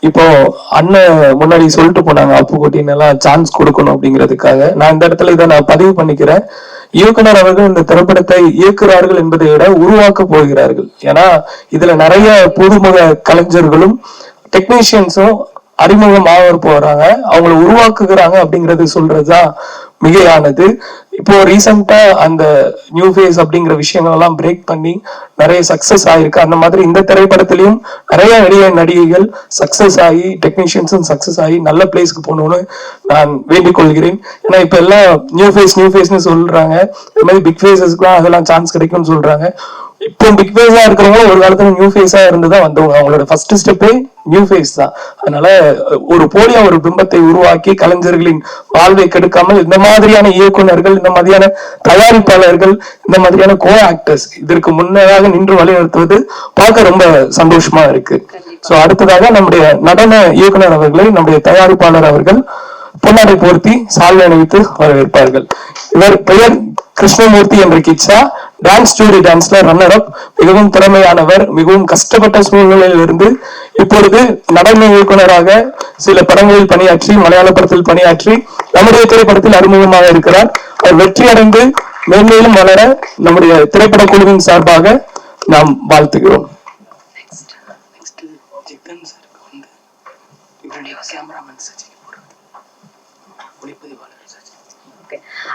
இப்போ அண்ணன் முன்னாடி சொல்லிட்டு போனாங்க அப்புக்குட்டின்னு எல்லாம் சான்ஸ் கொடுக்கணும் அப்படிங்கிறதுக்காக நான் இந்த இடத்துல இதை நான் பதிவு பண்ணிக்கிறேன். இயக்குனர் அவர்கள் இந்த திரைப்படத்தை இயக்குறார்கள் என்பதை விட உருவாக்க போகிறார்கள். ஏன்னா இதுல நிறைய புதுமுக கலைஞர்களும் டெக்னீஷியன்ஸும் அறிமுகமாக போறாங்க, அவங்களை உருவாக்குகிறாங்க அப்படிங்கறது சொல்றதுதான் மிகையானது. இப்போ ரீசெண்டா அந்த நியூ ஃபேஸ் அப்படிங்கிற விஷயங்கள் எல்லாம் பிரேக் பண்ணி நிறைய சக்சஸ் ஆயிருக்கு. அந்த மாதிரி இந்த திரைப்படத்திலையும் நிறைய நடிகைகள் சக்சஸ் ஆகி, டெக்னீஷியன்ஸும் சக்சஸ் ஆகி நல்ல பிளேஸ்க்கு போகணும்னு நான் வேண்டிக் கொள்கிறேன். ஏன்னா இப்ப எல்லாம் நியூ ஃபேஸ்னு சொல்றாங்க, இந்த மாதிரி பிக் ஃபேஸஸ்க்குலாம் அதெல்லாம் சான்ஸ் கிடைக்கும்னு சொல்றாங்க. இப்போ பிக் ஃபேஸா இருக்கிறவங்க ஒரு காலத்துல நியூ ஃபேஸா இருந்துதான் வந்தவங்க, அவங்களோட ஃபர்ஸ்ட் ஸ்டெப்பே நியூ ஃபேஸ் தான். அதனால ஒரு போலியா ஒரு பிம்பத்தை உருவாக்கி கலைஞர்களின் வாழ்வை கெடுக்காமல் இந்த மாதிரியான இயக்குனர்கள், இந்த மாதிரியான தயாரிப்பாளர்கள், இந்த மாதிரியான கோ ஆக்டர்ஸ் இதற்கு முன்னதாக நின்று வழிநடத்துவது பார்க்க ரொம்ப சந்தோஷமா இருக்கு. சோ அடுத்ததாக நம்முடைய நடன இயக்குனர் அவர்களை நம்முடைய தயாரிப்பாளர் அவர்கள் பொன்னாடை போர்த்தி சால்வை அணிவித்து வரவேற்பார்கள். இவர் பெயர் கிருஷ்ணமூர்த்தி என்ற கிட்சா. டான்ஸ் ஜோடி டான்ஸ்ல ரன்னர் அப். மிகவும் திறமையானவர். மிகவும் கஷ்டப்பட்ட சூழ்நிலையில் இருந்து இப்பொழுது நடன இயக்குனராக சில படங்களில் பணியாற்றி, மலையாள படத்தில் பணியாற்றி நம்முடைய திரைப்படத்தில் அறிமுகமாக இருக்கிறார். அவர் வெற்றி அடைந்து மேன்மேலும் வளர நம்முடைய திரைப்பட குழுவின் சார்பாக நாம் வாழ்த்துகிறோம்.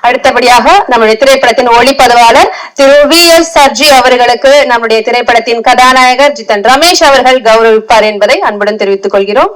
அடுத்தபடியாக நம்முடைய திரைப்படத்தின் ஒளிப்பதிவாளர் திரு VS சர்ஜி அவர்களுக்கு நம்முடைய திரைப்படத்தின் கதாநாயகர் ஜித்தன் ரமேஷ் அவர்கள் கௌரவிப்பார் என்பதை அன்புடன் தெரிவித்துக் கொள்கிறோம்.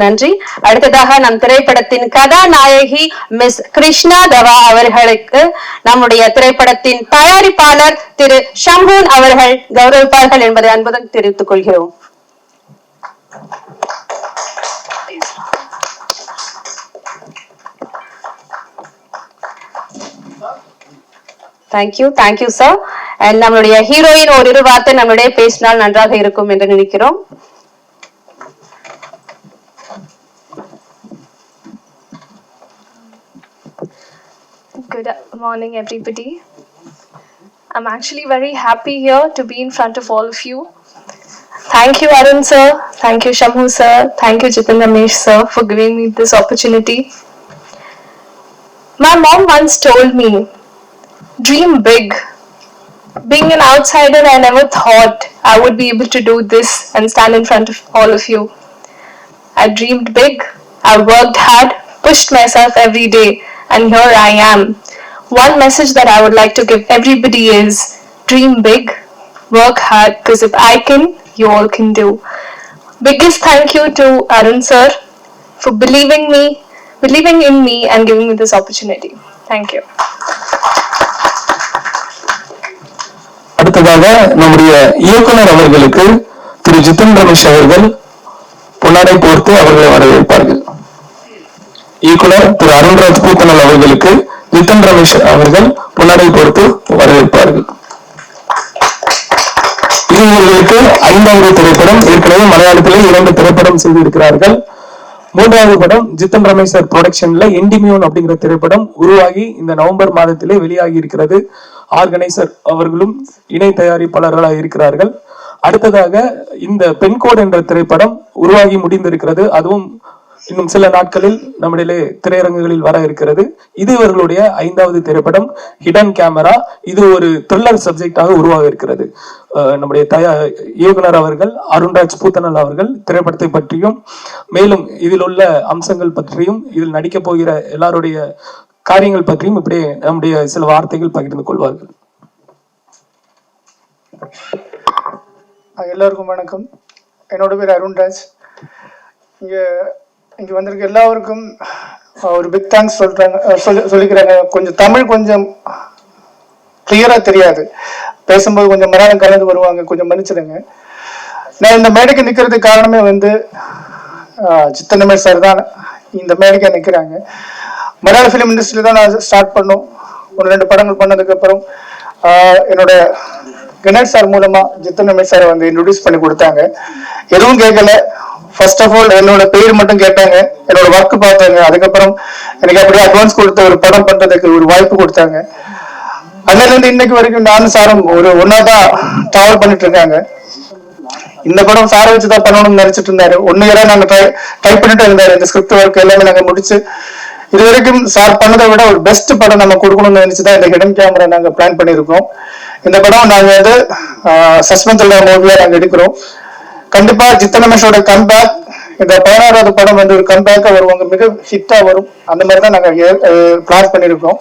நன்றி. அடுத்ததாக நம் திரைப்படத்தின் கதாநாயகி மிஸ் கிருஷ்ணா தவா அவர்களுக்கு நம்முடைய திரைப்படத்தின் தயாரிப்பாளர் திரு ஷம்பூன் அவர்கள் கௌரவிப்பார்கள் என்பதை அன்புடன் தெரிவித்துக் கொள்கிறோம். Thank you sir. நம்மளுடைய ஹீரோயின் ஒரு வார்த்தை நம்மளுடைய பேசினால் நன்றாக இருக்கும் என்று நினைக்கிறோம். Good morning, everybody. I'm actually very happy here to be in front of all of you. Thank you, Arun sir. Thank you, Shambhu sir. Thank you, Jiten Ramesh sir, for giving me this opportunity. My mom once told me, dream big. Being an outsider, I never thought I would be able to do this and stand in front of all of you. I dreamed big. I worked hard, pushed myself every day. And here I am. One message that I would like to give everybody is dream big, work hard, because if I can, you all can do. Biggest thank you to Arun sir for believing in me and giving me this opportunity. Thank you. அடுத்ததாக நம்முடைய இயக்குனர் அவர்களுக்கு திரு ஜித்தன் ரமேஷ் அவர்கள் பொன்னாடை போர்த்து அவர்களை வரவேற்பார்கள். இயக்குனர் திரு அருண்ராஜ் பூத்தனல் அவர்களுக்கு ஜித்தன் ரமேஷ் அவர்கள் பொன்னாடை பொறுத்து வரவேற்பார்கள். இது இவர்களுக்கு 5வது திரைப்படம். ஏற்கனவே மலையாளத்திலே 2 திரைப்படம் செய்திருக்கிறார்கள். 3வது படம் ஜித்தன் ரமேஷ் சார் ப்ரொடக்ஷன்ல எண்டிமியோன் அப்படிங்கிற திரைப்படம் உருவாகி இந்த நவம்பர் மாதத்திலே வெளியாகி இருக்கிறது. ஆர்கனைசர் அவர்களும் இணை தயாரிப்பாளர்களாக இருக்கிறார்கள். அடுத்ததாக இந்த பெண்கோட் என்ற திரைப்படம் உருவாகி முடிந்திருக்கிறது. அதுவும் இன்னும் சில நாட்களில் நம்மிடையிலே திரையரங்குகளில் வர இருக்கிறது. இது இவர்களுடைய 5வது திரைப்படம் ஹிடன் கேமரா. இது ஒரு த்ரில்லர் சப்ஜெக்டாக உருவாக இருக்கிறது. நம்முடைய இயக்குனர் அவர்கள் அருண்ராஜ் பூத்தனல் அவர்கள் திரைப்படத்தை பற்றியும் மேலும் இதில் உள்ள அம்சங்கள் பற்றியும் இதில் நடிக்க போகிற எல்லாருடைய காரியங்கள் பற்றியும் இப்படியே நம்முடைய சில வார்த்தைகள் பகிர்ந்து கொள்வார்கள். எல்லாருக்கும் வணக்கம். என்னோட பேர் அருண்ராஜ். இங்க வந்திருக்க எல்லாருக்கும் ஒரு பிக் தேங்க்ஸ் சொல்லிக்கிறாங்க. கொஞ்சம் தமிழ் கொஞ்சம் கிளியரா தெரியாது, பேசும்போது கொஞ்சம் மலையாளம் கலந்து வருவாங்க, கொஞ்சம் மன்னிச்சிடுங்க. நான் இந்த மேடைக்கு நிக்கிறதுக்கு காரணமே ஜித்தன் ரமேஷ் சார் தான் இந்த மேடைக்கு நிக்கிறாங்க. மலையாள ஃபிலிம் இண்டஸ்ட்ரியில தான் நான் ஸ்டார்ட் பண்ணோம். 1-2 படங்கள் பண்ணதுக்கு அப்புறம் என்னோட கணேஷ் சார் மூலமா ஜித்தன் ரமேஷ் சார் இன்ட்ரோடியூஸ் பண்ணி கொடுத்தாங்க. எதுவும் கேட்கல. ஃபர்ஸ்ட் ஆஃப் ஆல் என்னோட பேர் மட்டும் கேட்டாங்க, என்னோட ஒர்க் பார்த்தாங்க. அதுக்கப்புறம் எனக்கு அப்படியே அட்வான்ஸ் கொடுத்த ஒரு படம் பண்றதுக்கு ஒரு வாய்ப்பு கொடுத்தாங்க. அதுல இருந்து இன்னைக்கு வரைக்கும் நானும் சாரும் ஒன்னா தான் டிராவல் பண்ணிட்டு இருக்காங்க. இந்த படம் சாரை வச்சுதான் பண்ணணும்னு நினைச்சிட்டு இருந்தாரு. 1 இயரா நாங்க டைப் பண்ணிட்டு இருந்தாரு. இந்த ஸ்கிரிப்ட் ஒர்க் எல்லாமே நாங்க முடிச்சு இது வரைக்கும் சார் பண்ணதை விட ஒரு பெஸ்ட் படம் நம்ம கொடுக்கணும்னு நினைச்சுதான் இந்த ஹிடன் கேமரா நாங்க பிளான் பண்ணியிருக்கோம். இந்த படம் நாங்க சஸ்பென்ஸ் மூவியா நாங்க எடுக்கிறோம். கண்டிப்பா ஜித்தன் ரமேஷோட கம்பேக், இந்த 16வது படம் ஒரு கம்பேக்கா வருவாங்க, மிக ஹிட்டா வரும். அந்த மாதிரிதான் நாங்க பிளான் பண்ணியிருக்கோம்.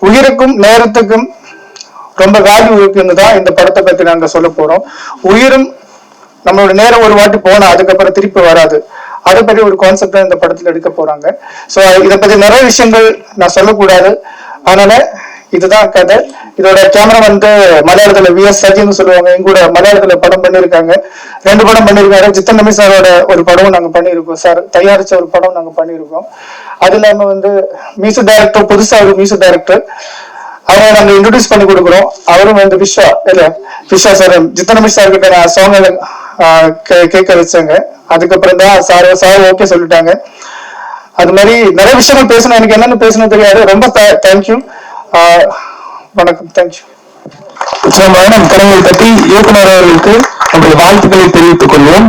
உயிருக்கும் நேரத்துக்கும் ரொம்ப வேல்யூ இருக்குன்னு தான் இந்த படத்தை பத்தி நாங்க சொல்ல போறோம். உயிரும் நம்மளோட நேரம் ஒரு வாட்டி போனா அதுக்கப்புறம் திருப்பி வராது. அதை பற்றி ஒரு கான்செப்ட் இந்த படத்துல எடுக்க போறாங்க. சோ இதை பத்தி நிறைய விஷயங்கள் நான் சொல்லக்கூடாது. அதனால இதுதான் கதை. இதோட கேமரா வந்து மலையாளத்துல VS சஜின்னு சொல்லுவாங்க, எங்க கூட மலையாளத்துல படம் பண்ணியிருக்காங்க, 2 படம் பண்ணியிருக்காரு. ஜித்தன் ரமேஷ் சாரோட ஒரு படமும் நாங்க பண்ணியிருக்கோம், சார் தயாரிச்ச ஒரு படம் நாங்க பண்ணியிருக்கோம். அது இல்லாம வந்து மியூசிக் டைரக்டர், புதுசா ஒரு மியூசிக் டைரக்டர், அவரை நாங்க இன்ட்ரோடியூஸ் பண்ணி கொடுக்குறோம். அவரும் வந்து விஸ்வா சார் ஜித்தன் ரமேஷ் சார் கிட்ட நான் சாங் கேட்க வச்சாங்க. அதுக்கப்புறம் தான் சார் ஓகே சொல்லிட்டாங்க. அது மாதிரி நிறைய விஷயங்கள் பேசணும், எனக்கு என்னென்ன பேசணும் தெரியாது. ரொம்ப தேங்க்யூ, வணக்கம், தேங்க்யூ. மேடம் கடவுளை பற்றி இயக்குனர் அவர்களுக்கு நம்முடைய வாழ்த்துக்களை தெரிவித்துக் கொள்வோம்.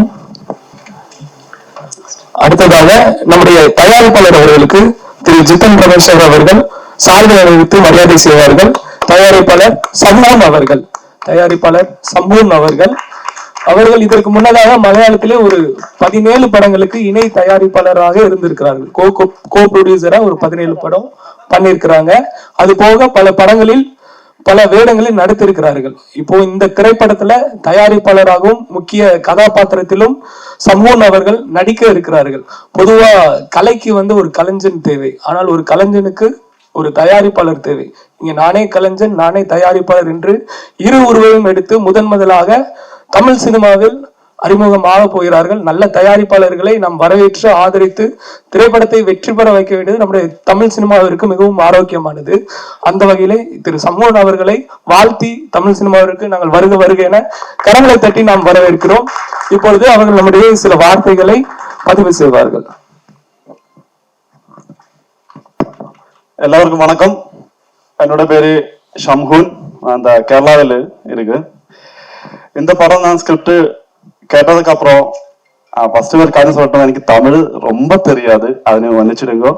அடுத்ததாக நம்முடைய தயாரிப்பாளர் அவர்களுக்கு திரு ஜித்தன் ரமேஷ் அவர்கள் சால்வை அணிவித்து மரியாதை செய்வார்கள். தயாரிப்பாளர் சம்பூர்ண் அவர்கள் இதற்கு முன்னதாக மலையாளத்திலே ஒரு 17 படங்களுக்கு இணை தயாரிப்பாளராக இருந்திருக்கிறார்கள். கோ ப்ரொடியூசரா ஒரு 17 படம் பண்ணியிருக்கிறாங்க. அது போக பல படங்களில் பல வேடங்களில் நடித்திருக்கிறார்கள். இப்போ இந்த திரைப்படத்துல தயாரிப்பாளராகவும் முக்கிய கதாபாத்திரத்திலும் சம்பூர்ண் அவர்கள் நடிக்க இருக்கிறார்கள். பொதுவா கலைக்கு வந்து ஒரு கலைஞன் தேவை, ஆனால் ஒரு கலைஞனுக்கு ஒரு தயாரிப்பாளர் தேவை. இங்க நானே கலைஞன் நானே தயாரிப்பாளர் என்று இரு உருவையும் எடுத்து முதலாக தமிழ் சினிமாவில் அறிமுகமாக போகிறார்கள். நல்ல தயாரிப்பாளர்களை நாம் வரவேற்று ஆதரித்து திரைப்படத்தை வெற்றி பெற வைக்க வேண்டியது நம்முடைய தமிழ் சினிமாவிற்கு மிகவும் ஆரோக்கியமானது. அந்த வகையிலே திரு சம்பூர்ண் அவர்களை வாழ்த்தி தமிழ் சினிமாவிற்கு நாங்கள் வருக என கரங்களை தட்டி நாம் வரவேற்கிறோம். இப்பொழுது அவர்கள் நம்முடைய சில வார்த்தைகளை பதிவு செய்வார்கள். எல்லாருக்கும் வணக்கம். என்னோட பேரு ஷம்ஹூன், அந்த கேரளாவில் இருக்கு. இந்த படம் நான் ஸ்கிரிப்ட் கேட்டதுக்கு அப்புறம் ஃபர்ஸ்ட் ஒரு காரணம் சொல்லட்டும், எனக்கு தமிழ் ரொம்ப தெரியாது, அது நீங்க மன்னிச்சிடுங்க,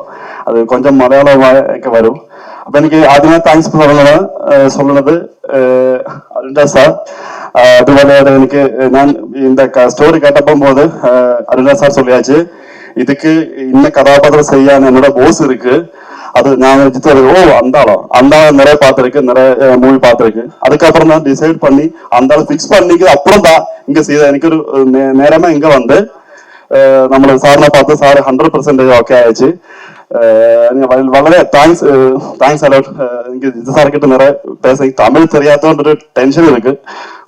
அது கொஞ்சம் மலையாளமாக வரும். அப்ப எனக்கு ஆദ്യമേ தேங்க்ஸ் சொல்லுனது அருண்டா சார். അതുപോലെ എനിക്ക് ഞാൻ இந்த സ്റ്റോറി കേട്ടപ്പം போது அருண்டா சார் சொல்லியாச்சு, இதுக்கு இன்ன கதாபாத்திரம் செய்ய என்னோட போஸ் இருக்கு. அது நான் அந்த ஆளை நிறைய பார்த்திருக்கு, நிறைய மூவி பார்த்திருக்கு. அதுக்கப்புறம் தான் டிசைட் பண்ணி அந்த ஆளை ஃபிக்ஸ் பண்ணிக்கு அப்புறம் தான் இங்க செய்த எனக்கு ஒரு நேரமா இங்க வந்து நம்மள சாറിനെ பார்த்து சார் 100% ஓகே ஆயிடுச்சு. വളരെ தேங்க்ஸ் அலவுட். எனக்கு இது சார் கிட்ட நிறைய பேச தமிழ் தெரியாதோன்ற ஒரு டென்ஷன் இருக்கு.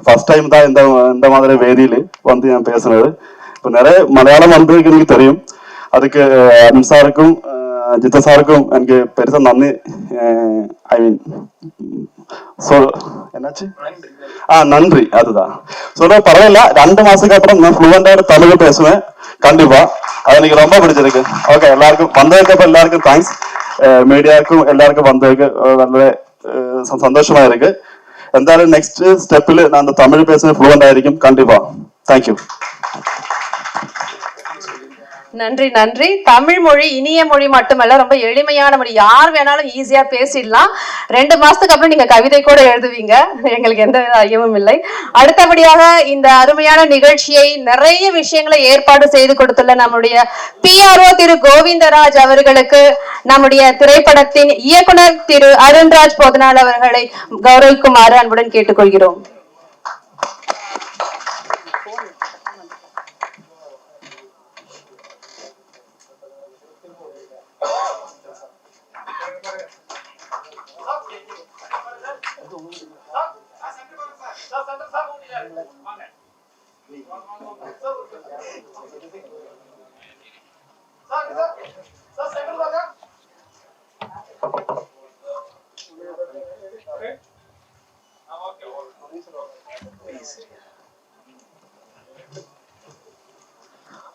ஃபர்ஸ்ட் டைம் தான் இந்த மாதிரி வேதியில வந்து நான் பேசுனது. இப்போ நிறைய மலையாளம் வந்து எனக்கு தெரியும். அதுக்கு அருண் சாருக்கும் ஜித்த சாருக்கும் எனக்கு பெருசா நன்றி. ஐ மீன் என்னாச்சு நன்றி. அதுதான் சொல்ற பரவாயில்ல. 2 மாசத்துக்கு அப்புறம் நான் ஃப்ளூவெண்டா தமிழ் பேசுவேன் கண்டிப்பா. அது எனக்கு ரொம்ப பிடிச்சிருக்கு. ஓகே, எல்லாருக்கும் வந்ததுக்கு அப்புறம் எல்லாருக்கும் தேங்க்ஸ். மீடியாவுக்கும் எல்லாருக்கும் வந்ததுக்கு நல்ல சந்தோஷமா இருக்கு. എന്തായാലും നെക്സ്റ്റ് സ്റ്റെപ്പിൽ நான் அந்த தமிழ் பேசுறது ஃப்ளூவெண்ட் ஆയിരിക്കും கண்டிப்பா. தேங்க்யூ. நன்றி. தமிழ் மொழி இனிய மொழி மட்டுமல்ல, ரொம்ப எளிமையான மொழி. யார் வேணாலும் ஈஸியா பேசிடலாம். 2 மாசத்துக்கு அப்புறம் நீங்க கவிதை கூட எழுதுவீங்க, எங்களுக்கு எந்த ஐயமும் இல்லை. அடுத்தபடியாக இந்த அருமையான நிகழ்ச்சியை நிறைய விஷயங்களை ஏற்பாடு செய்து கொடுத்துள்ள நம்முடைய PRO திரு கோவிந்தராஜ் அவர்களுக்கு நம்முடைய திரைப்படத்தின் இயக்குனர் திரு அருண்ராஜ் போதனால் அவர்களை கௌரவிக்குமாறு அன்புடன் கேட்டுக்கொள்கிறோம்.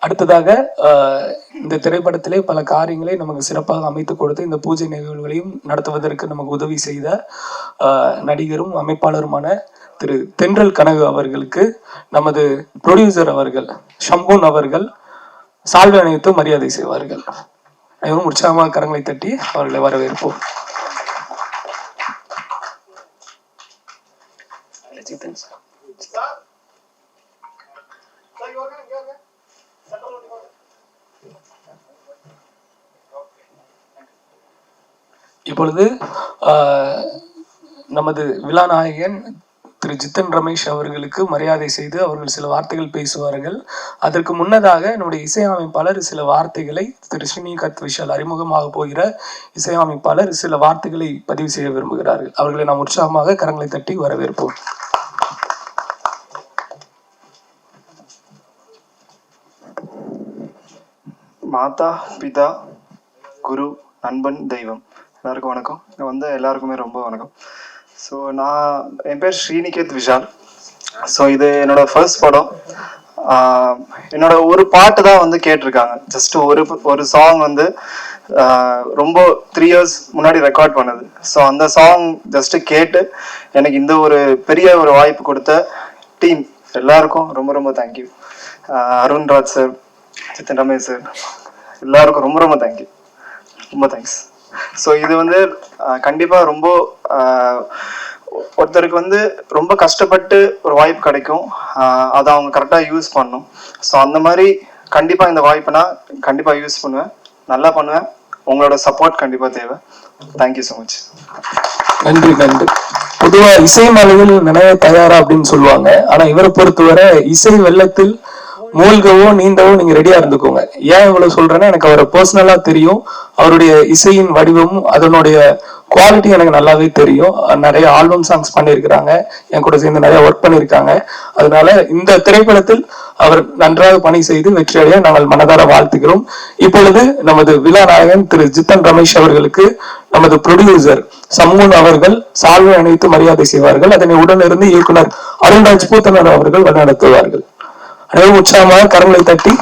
அடுத்ததாக இந்த திரைப்படத்திலே பல காரியங்களை நமக்கு சிறப்பாக அமைத்து கொடுத்து இந்த பூஜை நிகழ்வுகளையும் நடத்துவதற்கு நமக்கு உதவி செய்த நடிகரும் அமைப்பாளருமான திரு தென்றல் கனகு அவர்களுக்கு நமது ப்ரொடியூசர் அவர்கள் ஷம்பூன் அவர்கள் சால்வை அணிவித்து மரியாதை செய்வார்கள். அனைவரும் உற்சாகமாக கரங்களை தட்டி அவர்களை வரவேற்போம். இப்பொழுது நமது விழாநாயகன் திரு ஜித்தன் ரமேஷ் அவர்களுக்கு மரியாதை செய்து அவர்கள் சில வார்த்தைகள் பேசுவார்கள். அதற்கு முன்னதாக நம்முடைய இசையமைப்பாளர் சில வார்த்தைகளை, திரு ஸ்ரீனிகாந்த் விஷால் அறிமுகமாக போகிற இசையமைப்பாளர் சில வார்த்தைகளை பதிவு செய்ய விரும்புகிறார்கள். அவர்களை நாம் உற்சாகமாக கரங்களை தட்டி வரவேற்போம். மாதா, பிதா, குரு, நண்பன், தெய்வம், எல்லாருக்கும் வணக்கம். இங்கே எல்லாருக்குமே ரொம்ப வணக்கம். ஸோ என் பேர் ஸ்ரீனிகேத் விஷால். ஸோ இது என்னோட ஃபர்ஸ்ட் படம். என்னோட ஒரு பாட்டு தான் கேட்டிருக்காங்க. ஜஸ்ட் ஒரு சாங் ரொம்ப 3 years முன்னாடி ரெக்கார்ட் பண்ணது. ஸோ அந்த சாங் ஜஸ்ட் கேட்டு எனக்கு இந்த ஒரு பெரிய ஒரு வாய்ப்பு கொடுத்த டீம் எல்லாருக்கும் ரொம்ப ரொம்ப thank you. Arunraj sir, Jitan Ramesh sir, எல்லாருக்கும் ரொம்ப ரொம்ப தேங்க்யூ, ரொம்ப தேங்க்ஸ். ஸோ இது கண்டிப்பாக ரொம்ப ஒருத்தருக்கு ரொம்ப கஷ்டப்பட்டு ஒரு வாய்ப்பு கிடைக்கும். அதை அவங்க கரெக்டாக யூஸ் பண்ணணும். ஸோ அந்த மாதிரி கண்டிப்பாக இந்த வாய்ப்பை நான் கண்டிப்பாக யூஸ் பண்ணுவேன், நல்லா பண்ணுவேன். உங்களோட சப்போர்ட் கண்டிப்பாக தேவை. Thank you so much. நன்றி நன்றி. பொதுவா இசை மலையில் நினைவு தயாரா அப்படின்னு சொல்லுவாங்க. ஆனா இவரை பொறுத்தவரை இசை வெள்ளத்தில் மூழ்கவோ நீந்தவோ நீங்க ரெடியா இருந்துக்கோங்க. ஏன் இவ்வளவு சொல்றேன்னா, எனக்கு அவரை பர்சனலா தெரியும். அவருடைய இசையின் வடிவமும் அதனுடைய குவாலிட்டி எனக்கு நல்லாவே தெரியும். நிறைய ஆல்பம் சாங்ஸ் பண்ணியிருக்கிறாங்க, என் கூட சேர்ந்து நிறைய ஒர்க் பண்ணியிருக்காங்க. அதனால இந்த திரைப்படத்தில் அவர் நன்றாக பணி செய்து வெற்றியடைய நாங்கள் மனதார வாழ்த்துகிறோம். இப்பொழுது நமது விழா நாயகன் திரு ஜித்தன் ரமேஷ் அவர்களுக்கு நமது ப்ரொடியூசர் சம்முன் அவர்கள் சால்வை அணிவித்து மரியாதை செய்வார்கள். அதனை உடனிருந்து இயக்குனர் அருண்ராஜ் பூத்தனர் அவர்கள் வழிநடத்துவார்கள். அனைவரும் உற்சாகமாக கரங்களை தட்டி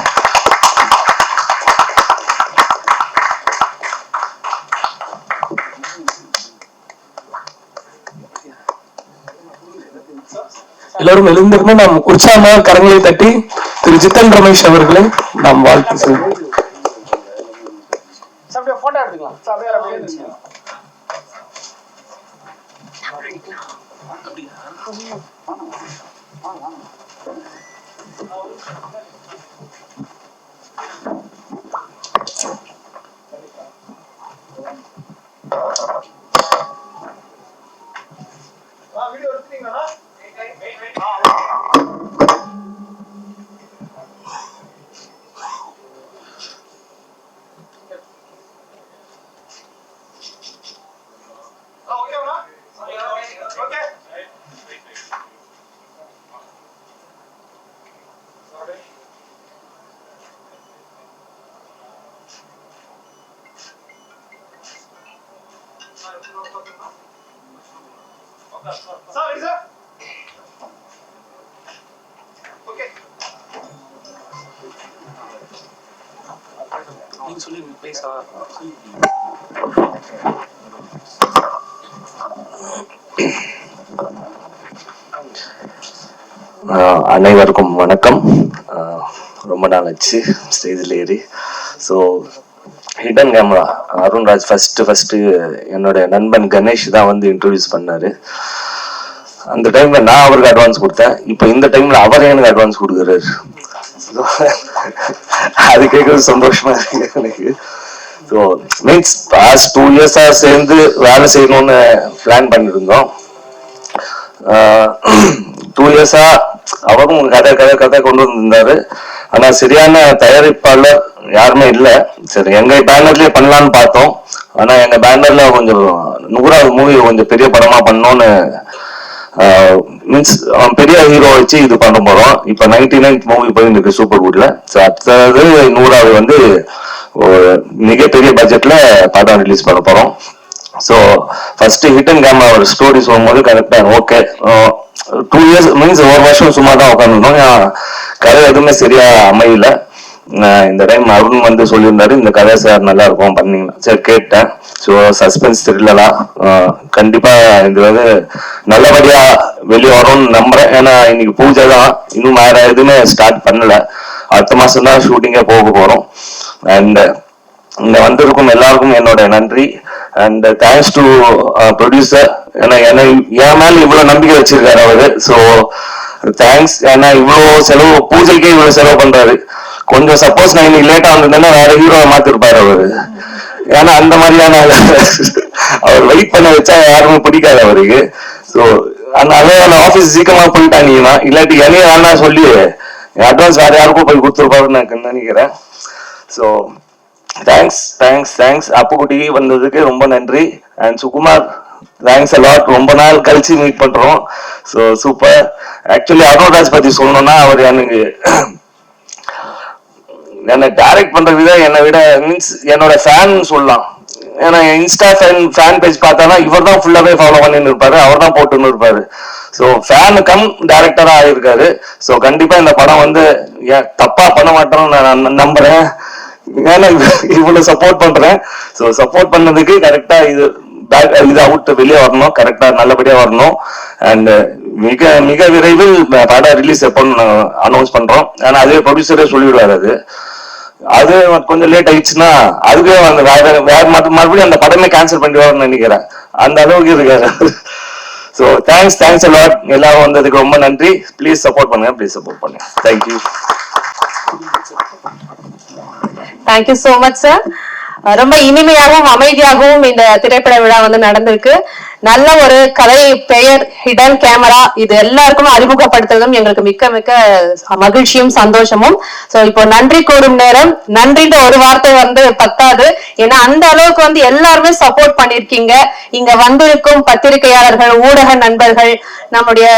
எல்லாரும் எழுந்திருந்து நாம் உற்சாகமாக கரங்களை தட்டி திரு ஜித்தன் ரமேஷ் அவர்களை நாம் வாழ்த்து செய்வோம். அனைவருக்கும் வணக்கம். ரொம்ப நாள் ஆச்சு ஸ்டேஜில் ஏறி. So hidden camera Arunraj first என்னோட நண்பன் கணேஷ் தான் இன்ட்ரோடியூஸ் பண்ணாரு. அந்த டைம்ல நான் அவருக்கு அட்வான்ஸ் கொடுத்தேன். இப்போ இந்த டைம்ல அவர் எனக்கு அட்வான்ஸ் கொடுக்குறாரு. அது கேட்கறது சந்தோஷமா இருக்கு எனக்கு. ஸோ மீன்ஸ் பாஸ்ட் 2 years சேர்ந்து வேலை செய்யணும்னு பிளான் பண்ணிருந்தோம். 2 years அவரும் கதை கொண்டு வந்திருந்தாரு. ஆனா சரியான தயாரிப்பாளர் யாருமே இல்லை. சரி, எங்க பேனர்லயே பண்ணலான்னு பார்த்தோம். ஆனா எங்க பேனர்ல கொஞ்சம் 100வது மூவி கொஞ்சம் பெரிய படமா பண்ணோன்னு மீன்ஸ் பெரிய ஹீரோ வச்சு இது பண்ண போறோம். இப்ப 99th மூவி போயிட்டு இருக்கு சூப்பர் குட்ல. அடுத்தது 100வது ஒரு மிகப்பெரிய பட்ஜெட்ல படம் ரிலீஸ் பண்ண போறோம். ஸோ ஃபர்ஸ்ட் ஹிடன் கேமரா ஒரு ஸ்டோரி சொல்லும்போது கரெக்டா ஓகே. 2 years மீன்ஸ் 1 வருஷம் சும்மா தான் உட்காந்துருந்தோம். கதை எதுவுமே சரியா அமையல. இந்த டைம் அருண் சொல்லியிருந்தாரு, இந்த கதை சார் நல்லா இருக்கும் பண்ணீங்கன்னா. சரி கேட்டேன். ஸோ சஸ்பென்ஸ் த்ரில்லரா கண்டிப்பா இது நல்லபடியா வெளியே வரும்னு நம்புறேன். ஏன்னா இன்னைக்கு பூஜை தான், இன்னும் வேற எதுவுமே ஸ்டார்ட் பண்ணல. அடுத்த மாசம் தான் ஷூட்டிங்கே போக போறோம். அண்ட் இங்க வந்திருக்கும் எல்லாருக்கும் என்னோட நன்றி. And thanks to producer. ஏன்னா என் மேல இவ்வளவு நம்பிக்கை வச்சிருக்காரு அவரு. So thanks. ஏன்னா இவ்வளவு செலவு, பூஜைக்கே இவ்வளவு செலவு பண்றாரு. கொஞ்சம் சப்போஸ் நான் இன்னைக்கு லேட்டா வந்திருந்தேன்னா வேற ஹீரோவை மாத்திருப்பாரு அவரு. ஏன்னா அந்த மாதிரியான அவர் வெயிட் பண்ண வச்சா யாருமே பிடிக்காது அவருக்கு. ஸோ அதனால ஆஃபீஸ் சீக்கிரமா போயிட்டாங்கன்னா இல்லாட்டி என்னைய வேணா சொல்லி அட்வான்ஸ் வேற யாருக்கும் போய் கொடுத்துருப்பாருன்னு நான் நினைக்கிறேன். ஸோ தேங்க்ஸ் அப்புக்குட்டி வந்ததுக்கு ரொம்ப நன்றி. And Sukumar thanks a lot. ரொம்ப நாள் கழிச்சு மீட் பண்றோம். So super. ஆக்சுவலி அருண்ராஜ் பத்தி சொல்லணும்னா அவர் எனக்கு என்னை டைரக்ட் பண்ற விதம் என்னை விட மீன்ஸ் என்னோட ஃபேன் சொல்லலாம். ஏன்னா இன்ஸ்டா ஃபேன் பேஜ் பார்த்தானா இவர் தான் ஃபுல்லாவே ஃபாலோ பண்ணின்னு இருப்பாரு, அவர் தான் போட்டுன்னு இருப்பாரு. ஸோ ஃபேனு கம் டைரக்டரா ஆயிருக்காரு. ஸோ கண்டிப்பா இந்த படம் வந்து தப்பா பண்ண மாட்டோம்னு நான் நம்புறேன். ஏன்னா இவ்வளவு சப்போர்ட் பண்றேன். ஸோ சப்போர்ட் பண்ணதுக்கு கரெக்டா இது அவுட் வெளியே வரணும், கரெக்டா நல்லபடியா வரணும். அண்ட் மிக விரைவில் படம் ரிலீஸ் எப்போன்னு அனௌன்ஸ் பண்றோம். ஆனா அதே ப்ரொடியூசரே சொல்லிவிடுவாரு. அது கொஞ்சம் லேட் ஆயிடுச்சுன்னா அதுவே வந்து வேற மறுபடியும் அந்த படமே கேன்சல் பண்ணிடுவாருன்னு நினைக்கிறேன். அந்த அளவுக்கு இருக்காரு. So thanks a lot. எல்லாரும் வந்ததுக்கு ரொம்ப நன்றி. ப்ளீஸ் சப்போர்ட் பண்ணுங்க, ப்ளீஸ் சப்போர்ட் பண்ணுங்க. Thank you. Thank you so much sir. ரொம்ப இனிமையாகவும் அமைதியாகவும் இந்த திரைப்பட விழா வந்து நடந்திருக்கு. நல்ல ஒரு கதை, பெயர், ஹிடன் கேமரா இது எல்லாருக்குமே அறிமுகப்படுத்துறதும் எங்களுக்கு மிக்க மிக்க மகிழ்ச்சியும் சந்தோஷமும். சோ இப்போ நன்றி கூறும் நேரம். நன்றின்ற ஒரு வார்த்தை வந்து பத்தாது. ஏன்னா அந்த அளவுக்கு வந்து எல்லாருமே சப்போர்ட் பண்ணிருக்கீங்க. இங்க வந்திருக்கும் பத்திரிகையாளர்கள், ஊடக நண்பர்கள், நம்முடைய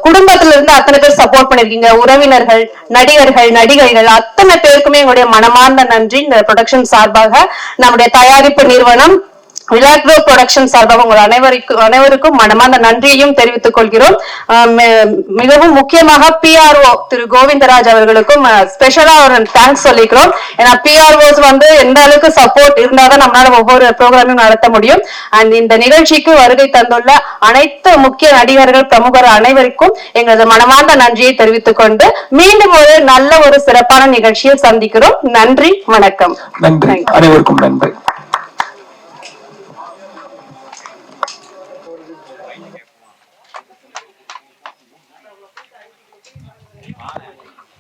குடும்பத்துல இருந்து அத்தனை பேர் சப்போர்ட் பண்ணிருக்கீங்க. உறவினர்கள், நடிகர்கள், நடிகைகள் அத்தனை பேருக்குமே எங்களுடைய மனமார்ந்த நன்றி. இந்த ப்ரொடக்ஷன் சார்பாக நம்முடைய தயாரிப்பு நிறுவனம் விலாக்ரோ ப்ரொடக்ஷன் சார்பாக உங்கள் அனைவருக்கும் மனமார்ந்த நன்றியையும் தெரிவித்துக் கொள்கிறோம். மிகவும் முக்கியமாக PRO திரு கோவிந்தராஜ் அவர்களுக்கும் ஸ்பெஷலா ஒரு தேங்க்ஸ் சொல்லிக்கிறோம். ஏன்னா PROs வந்து எந்த அளவுக்கு சப்போர்ட் இருந்தாதான் நம்மளால ஒவ்வொரு ப்ரோக்ராமும் நடத்த முடியும். அண்ட் இந்த நிகழ்ச்சிக்கு வருகை தந்துள்ள அனைத்து முக்கிய நடிகர்கள், பிரமுகர் அனைவருக்கும் எங்களது மனமார்ந்த நன்றியை தெரிவித்துக் கொண்டு மீண்டும் ஒரு நல்ல ஒரு சிறப்பான நிகழ்ச்சியில் சந்திக்கிறோம். நன்றி, வணக்கம். நன்றி, அனைவருக்கும் நன்றி.